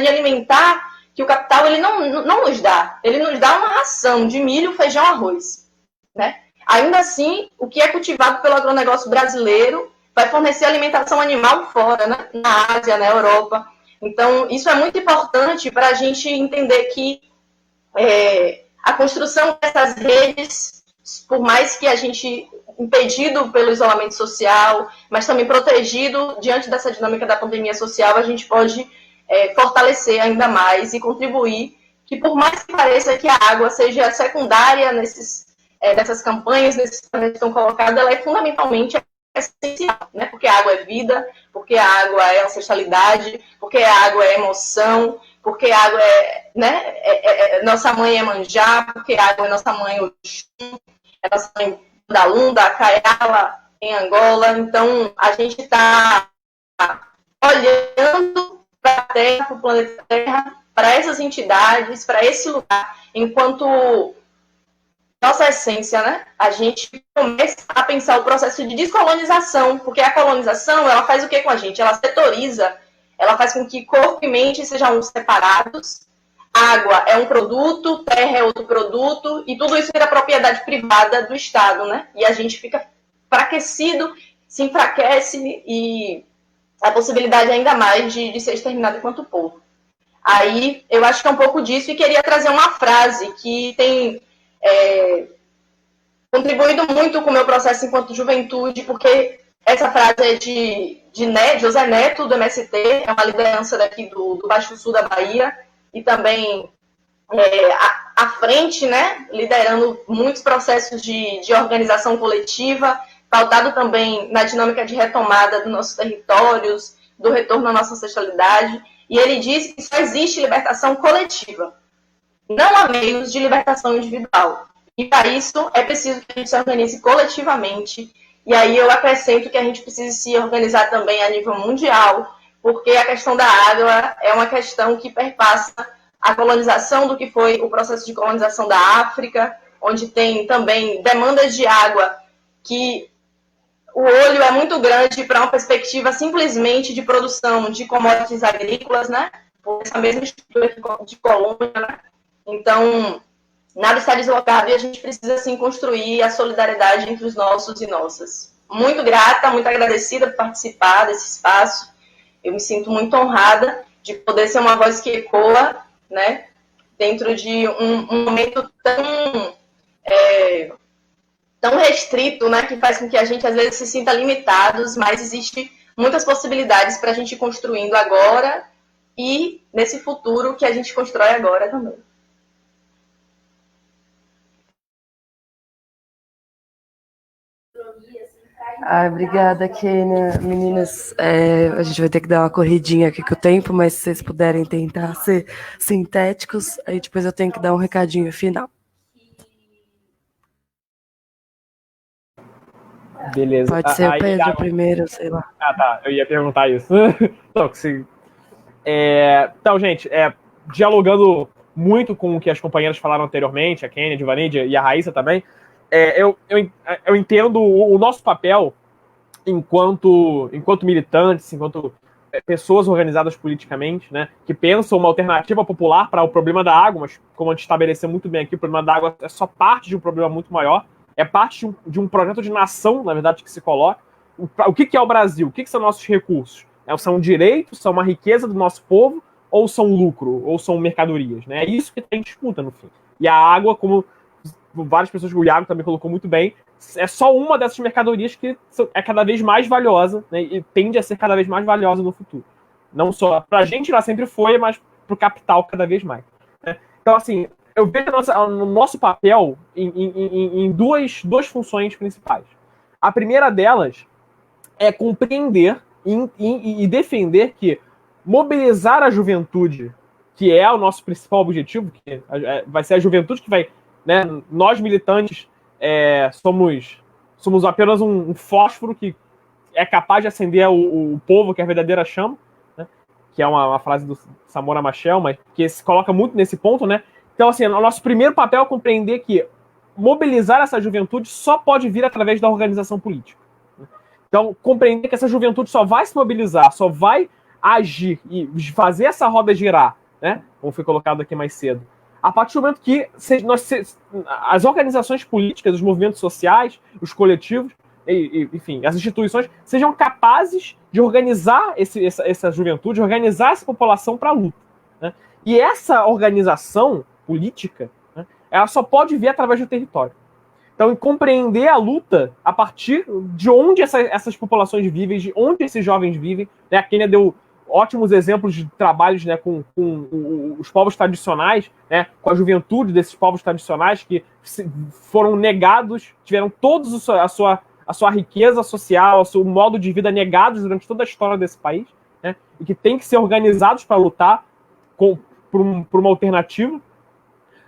alimentar que o capital ele não nos dá. Ele nos dá uma ração de milho, feijão, arroz, né? Ainda assim, o que é cultivado pelo agronegócio brasileiro vai fornecer alimentação animal fora, né? Na Ásia, na Europa. Então, isso é muito importante para a gente entender que a construção dessas redes, por mais que a gente, impedido pelo isolamento social, mas também protegido diante dessa dinâmica da pandemia social, a gente pode fortalecer ainda mais e contribuir, que por mais que pareça que a água seja secundária nessas campanhas, nesses projetos que estão colocados, ela é fundamentalmente essencial, né? Porque a água é vida, porque a água é ancestralidade, porque a água é emoção, porque a água nossa mãe é Manjá, porque a água é nossa mãe Oxum, é nossa mãe da Lunda, Caiala, em Angola. Então, a gente está olhando para a Terra, para o planeta Terra, para essas entidades, para esse lugar, enquanto nossa essência, né? A gente começa a pensar o processo de descolonização, porque a colonização, ela faz o que com a gente? Ela setoriza, ela faz com que corpo e mente sejam separados, água é um produto, terra é outro produto, e tudo isso vira propriedade privada do Estado, né? E a gente fica enfraquecido, se enfraquece e a possibilidade ainda mais de ser exterminado enquanto povo. Aí, eu acho que é um pouco disso, e queria trazer uma frase que tem contribuído muito com o meu processo enquanto juventude, porque essa frase é de José Neto, do MST, é uma liderança daqui do Baixo Sul da Bahia, e também à frente, né, liderando muitos processos de organização coletiva, pautado também na dinâmica de retomada dos nossos territórios, do retorno à nossa ancestralidade, e ele diz que só existe libertação coletiva. Não há meios de libertação individual. E para isso é preciso que a gente se organize coletivamente. E aí eu acrescento que a gente precisa se organizar também a nível mundial, porque a questão da água é uma questão que perpassa a colonização do que foi o processo de colonização da África, onde tem também demandas de água que o olho é muito grande para uma perspectiva simplesmente de produção de commodities agrícolas, né? Por essa mesma estrutura de colônia, né? Então, nada está deslocado e a gente precisa, sim, construir a solidariedade entre os nossos e nossas. Muito grata, muito agradecida por participar desse espaço. Eu me sinto muito honrada de poder ser uma voz que ecoa, né? Dentro de um momento tão restrito, né, que faz com que a gente, às vezes, se sinta limitados, mas existe muitas possibilidades para a gente ir construindo agora e nesse futuro que a gente constrói agora também. Obrigada, Kênia. Meninas, a gente vai ter que dar uma corridinha aqui com o tempo, mas se vocês puderem tentar ser sintéticos, aí depois eu tenho que dar um recadinho final. Beleza. Pode ser o Pedro primeiro, sei lá. Ah, tá. Eu ia perguntar isso. Então, gente, dialogando muito com o que as companheiras falaram anteriormente, a Kênia, a Divaneide e a Raíssa também, eu entendo o nosso papel enquanto militantes, enquanto pessoas organizadas politicamente, né, que pensam uma alternativa popular para o problema da água, mas como a gente estabeleceu muito bem aqui, o problema da água é só parte de um problema muito maior. É parte de um projeto de nação, na verdade, que se coloca. O que é o Brasil? O que são nossos recursos? São direitos, são uma riqueza do nosso povo, ou são lucro, ou são mercadorias? Né? É isso que tem disputa, no fim. E a água, como várias pessoas, o Iago também colocou muito bem, é só uma dessas mercadorias que é cada vez mais valiosa, né? E tende a ser cada vez mais valiosa no futuro. Não só para a gente, ela sempre foi, mas para o capital cada vez mais. Né? Então, assim, eu vejo o nosso papel em duas funções principais. A primeira delas é compreender e defender que mobilizar a juventude, que é o nosso principal objetivo, que vai ser a juventude que vai... Né, nós, militantes, somos apenas um fósforo que é capaz de acender o povo, que é a verdadeira chama, né, que é uma frase do Samora Machel, mas que se coloca muito nesse ponto, né? Então, assim, o nosso primeiro papel é compreender que mobilizar essa juventude só pode vir através da organização política. Então, compreender que essa juventude só vai se mobilizar, só vai agir e fazer essa roda girar, né? Como foi colocado aqui mais cedo, a partir do momento que as organizações políticas, os movimentos sociais, os coletivos, enfim, as instituições, sejam capazes de organizar essa juventude, organizar essa população para a luta. Né? E essa organização política, né, ela só pode vir através do território. Então, compreender a luta a partir de onde essas populações vivem, de onde esses jovens vivem. Né? A Kênia deu ótimos exemplos de trabalhos, né, com os povos tradicionais, né, com a juventude desses povos tradicionais que foram negados, tiveram todos a sua riqueza social, o seu modo de vida negados durante toda a história desse país, né, e que tem que ser organizados para lutar por uma alternativa.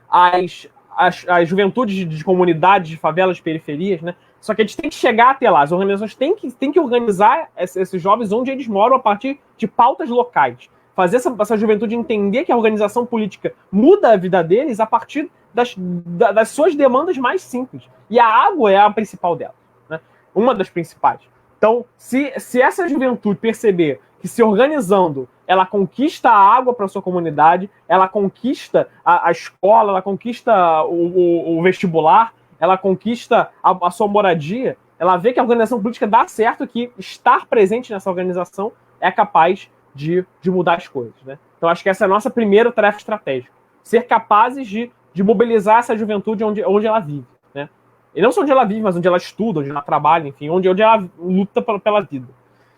As juventudes de comunidades, de favelas, de periferias, né? Só que a gente tem que chegar até lá. As organizações têm que organizar esses jovens onde eles moram a partir de pautas locais. Fazer essa juventude entender que a organização política muda a vida deles a partir das suas demandas mais simples. E a água é a principal delas, né? Uma das principais. Então, se essa juventude perceber que se organizando ela conquista a água para sua comunidade, ela conquista a escola, ela conquista o vestibular, ela conquista a sua moradia, ela vê que a organização política dá certo, que estar presente nessa organização é capaz de mudar as coisas, né? Então, acho que essa é a nossa primeira tarefa estratégica. Ser capazes de mobilizar essa juventude onde ela vive, né? E não só onde ela vive, mas onde ela estuda, onde ela trabalha, enfim, onde ela luta pela vida.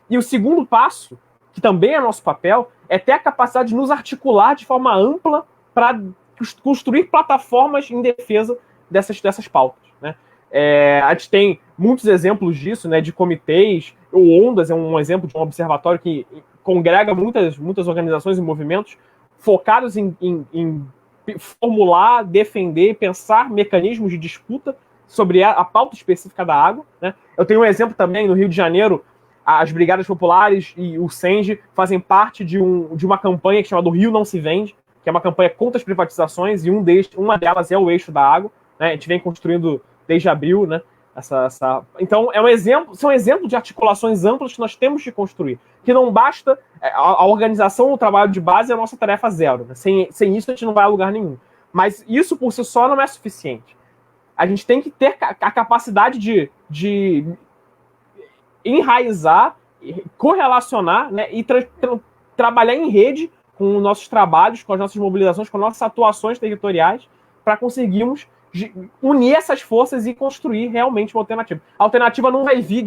E o segundo passo, que também é nosso papel, é ter a capacidade de nos articular de forma ampla para construir plataformas em defesa dessas pautas, né? A gente tem muitos exemplos disso, né, de comitês. O Ondas é um exemplo de um observatório que congrega muitas organizações e movimentos focados em formular, defender, pensar mecanismos de disputa sobre a pauta específica da água, né? Eu tenho um exemplo também no Rio de Janeiro. As Brigadas Populares e o SENGE fazem parte de uma campanha que é chamada Rio Não Se Vende, que é uma campanha contra as privatizações, e uma delas é o eixo da água, né? A gente vem construindo desde abril, né? Então, são exemplos de articulações amplas que nós temos de construir, que não basta a organização, o trabalho de base é a nossa tarefa zero, né? Sem isso a gente não vai a lugar nenhum. Mas isso por si só não é suficiente. A gente tem que ter a capacidade de enraizar, correlacionar, né, e trabalhar em rede com os nossos trabalhos, com as nossas mobilizações, com as nossas atuações territoriais, para conseguirmos unir essas forças e construir realmente uma alternativa. A alternativa não vai vir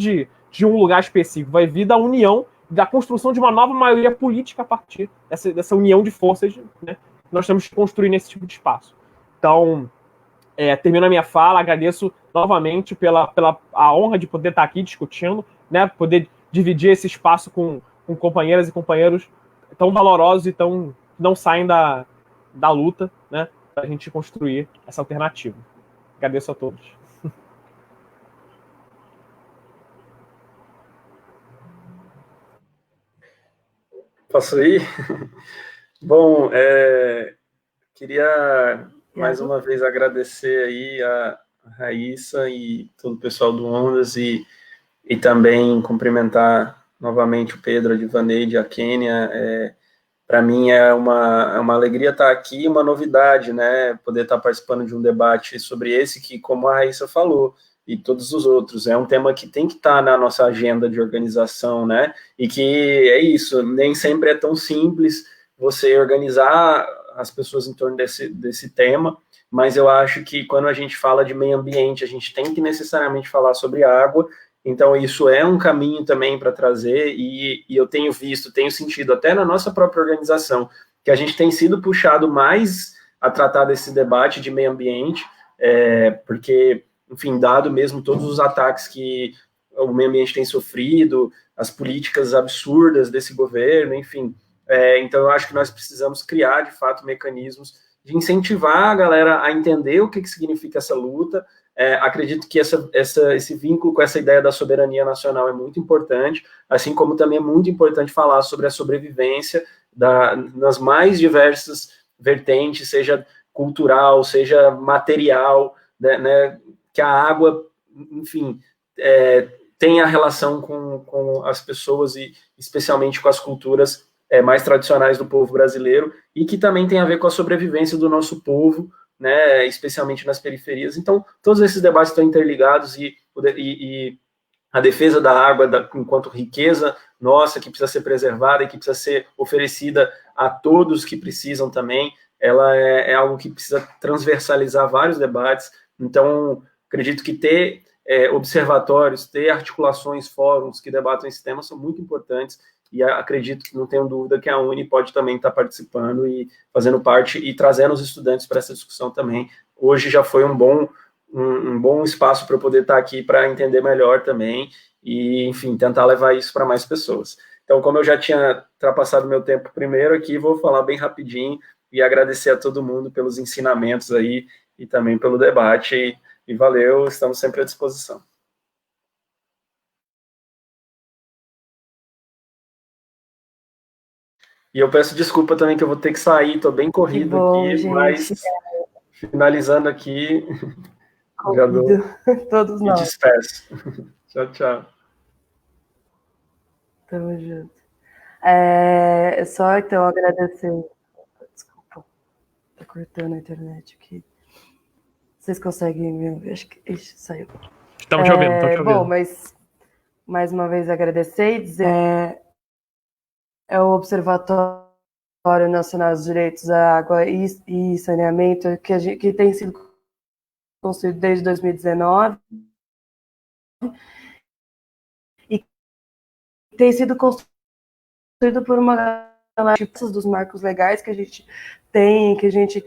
de um lugar específico, vai vir da união, da construção de uma nova maioria política a partir dessa união de forças, né, que nós temos que construir nesse tipo de espaço. Então, termino a minha fala, agradeço novamente pela a honra de poder estar aqui discutindo, né, poder dividir esse espaço com companheiras e companheiros tão valorosos e não saem da luta, né, para a gente construir essa alternativa. Agradeço a todos. Posso ir? Bom, queria mais uma vez agradecer aí a Raíssa e todo o pessoal do Ondas e também cumprimentar novamente o Pedro, a Divaneide, a Kênia. Para mim é uma alegria estar aqui, uma novidade, né, poder estar participando de um debate sobre esse que, como a Raíssa falou, e todos os outros, é um tema que tem que estar na nossa agenda de organização, né, e que é isso, nem sempre é tão simples você organizar as pessoas em torno desse tema, mas eu acho que quando a gente fala de meio ambiente, a gente tem que necessariamente falar sobre água. Então, isso é um caminho também para trazer, e eu tenho sentido, até na nossa própria organização, que a gente tem sido puxado mais a tratar desse debate de meio ambiente, porque, enfim, dado mesmo todos os ataques que o meio ambiente tem sofrido, as políticas absurdas desse governo, enfim. Então, eu acho que nós precisamos criar, de fato, mecanismos de incentivar a galera a entender o que significa essa luta. Acredito que esse vínculo com essa ideia da soberania nacional é muito importante, assim como também é muito importante falar sobre a sobrevivência nas mais diversas vertentes, seja cultural, seja material, né, que a água, enfim, tenha relação com as pessoas e especialmente com as culturas mais tradicionais do povo brasileiro, e que também tem a ver com a sobrevivência do nosso povo, né, especialmente nas periferias. Então, todos esses debates estão interligados, e a defesa da água enquanto riqueza nossa, que precisa ser preservada e que precisa ser oferecida a todos que precisam também, ela é algo que precisa transversalizar vários debates. Então, acredito que ter observatórios, ter articulações, fóruns que debatam esse tema são muito importantes, e acredito que não tenho dúvida que a Uni pode também estar participando e fazendo parte e trazendo os estudantes para essa discussão também. Hoje já foi um bom espaço para eu poder estar aqui para entender melhor também e, enfim, tentar levar isso para mais pessoas. Então, como eu já tinha ultrapassado meu tempo primeiro aqui, vou falar bem rapidinho e agradecer a todo mundo pelos ensinamentos aí e também pelo debate, e valeu, estamos sempre à disposição. E eu peço desculpa também que eu vou ter que sair, estou bem corrido aqui, gente. Mas finalizando aqui, já dou todos nós. Me despeço. Tchau, tchau. Tamo junto. Só então agradecer. Desculpa, tá cortando a internet aqui. Vocês conseguem me ouvir? Acho que saiu. Estamos te ouvindo, estamos te ouvindo. Bom, mas mais uma vez agradecer e dizer é o Observatório Nacional dos Direitos à Água e Saneamento que tem sido construído desde 2019 e tem sido construído por uma galera dos marcos legais que a gente tem, que a gente,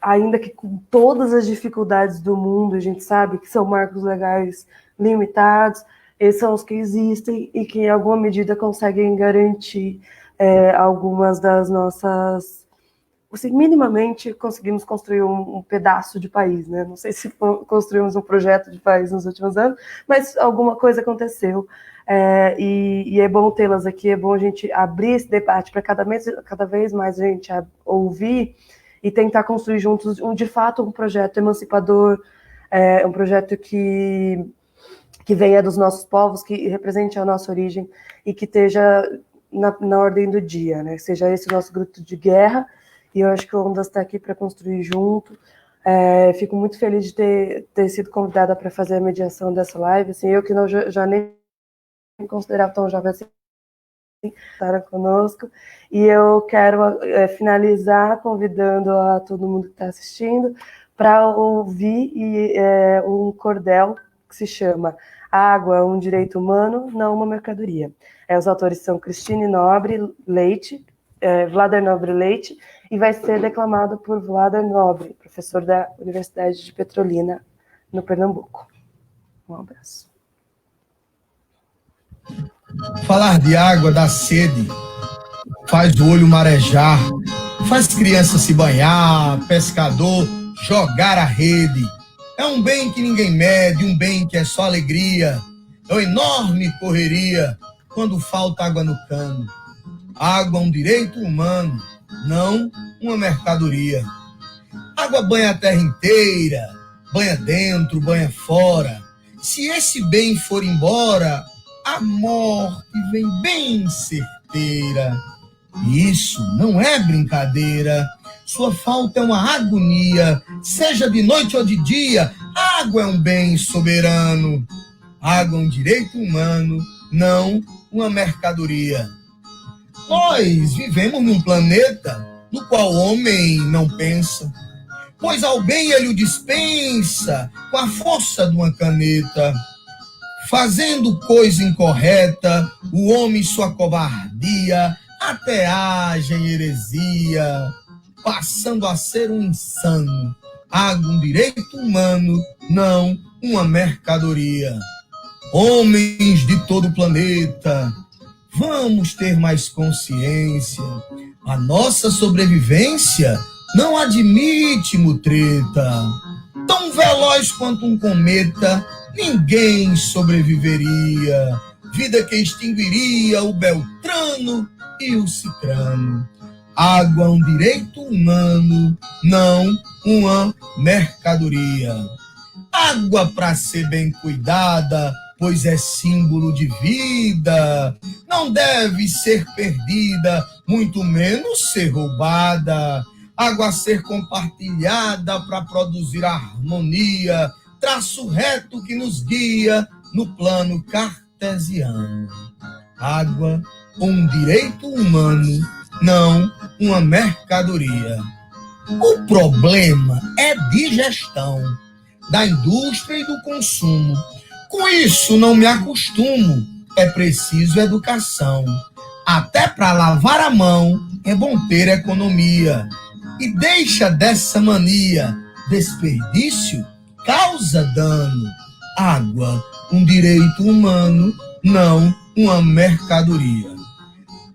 ainda que com todas as dificuldades do mundo, a gente sabe que são marcos legais limitados, esses são os que existem e que em alguma medida conseguem garantir algumas das nossas... Assim, minimamente conseguimos construir um pedaço de país, né? Não sei se construímos um projeto de país nos últimos anos, mas alguma coisa aconteceu. E é bom tê-las aqui, é bom a gente abrir esse debate para cada vez mais a gente ouvir e tentar construir juntos, de fato, um projeto emancipador, um projeto que venha dos nossos povos, que represente a nossa origem e que esteja na ordem do dia, né? Seja esse o nosso grito de guerra. E eu acho que o Ondas está aqui para construir junto. Fico muito feliz de ter sido convidada para fazer a mediação dessa live. Assim, eu que não, já nem me considerava tão jovem assim, estar conosco. E eu quero finalizar convidando a todo mundo que está assistindo para ouvir um cordel que se chama Água, um direito humano, não uma mercadoria. Os autores são Cristine Nobre Leite, Vlader Nobre Leite, e vai ser declamado por Vlader Nobre, professor da Universidade de Petrolina, no Pernambuco. Um abraço. Falar de água dá sede, faz o olho marejar, faz criança se banhar, pescador jogar a rede. É um bem que ninguém mede, um bem que é só alegria. É uma enorme correria quando falta água no cano. Água é um direito humano, não uma mercadoria. Água banha a terra inteira, banha dentro, banha fora. Se esse bem for embora, a morte vem bem certeira. E isso não é brincadeira. Sua falta é uma agonia, seja de noite ou de dia. Água é um bem soberano. Água é um direito humano, não uma mercadoria. Nós vivemos num planeta no qual o homem não pensa, pois ao bem ele o dispensa com a força de uma caneta. Fazendo coisa incorreta, o homem sua covardia até age em heresia, passando a ser um insano. Água um direito humano, não uma mercadoria. Homens de todo o planeta, vamos ter mais consciência. A nossa sobrevivência não admite mutreta. Tão veloz quanto um cometa, ninguém sobreviveria. Vida que extinguiria o Beltrano e o Cicrano. Água é um direito humano, não uma mercadoria. Água para ser bem cuidada, pois é símbolo de vida. Não deve ser perdida, muito menos ser roubada. Água a ser compartilhada para produzir harmonia, traço reto que nos guia no plano cartesiano. Água, um direito humano, não uma mercadoria. O problema é de gestão da indústria e do consumo. Com isso não me acostumo, é preciso educação. Até para lavar a mão é bom ter economia. E deixa dessa mania, desperdício causa dano. Água, um direito humano, não uma mercadoria.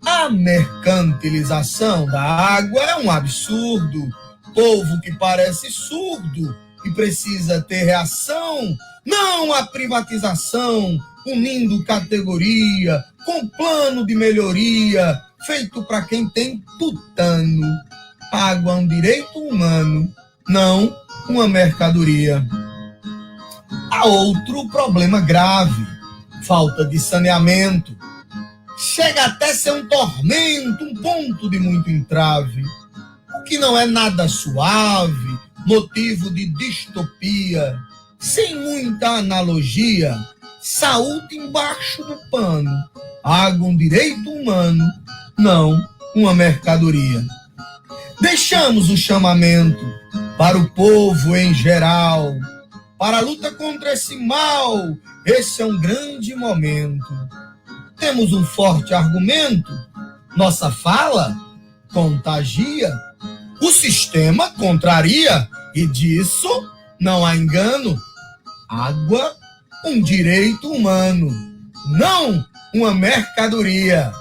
A mercantilização da água é um absurdo. Povo que parece surdo e precisa ter reação, não a privatização, unindo categoria, com plano de melhoria, feito para quem tem tutano. Água é um direito humano, não uma mercadoria. Há outro problema grave, falta de saneamento. Chega até ser um tormento, um ponto de muito entrave. O que não é nada suave, motivo de distopia. Sem muita analogia, saúde embaixo do pano. Água um direito humano, não uma mercadoria. Deixamos o chamamento para o povo em geral, para a luta contra esse mal. Esse é um grande momento. Temos um forte argumento, nossa fala contagia, o sistema contraria, e disso não há engano. Água, um direito humano, não uma mercadoria.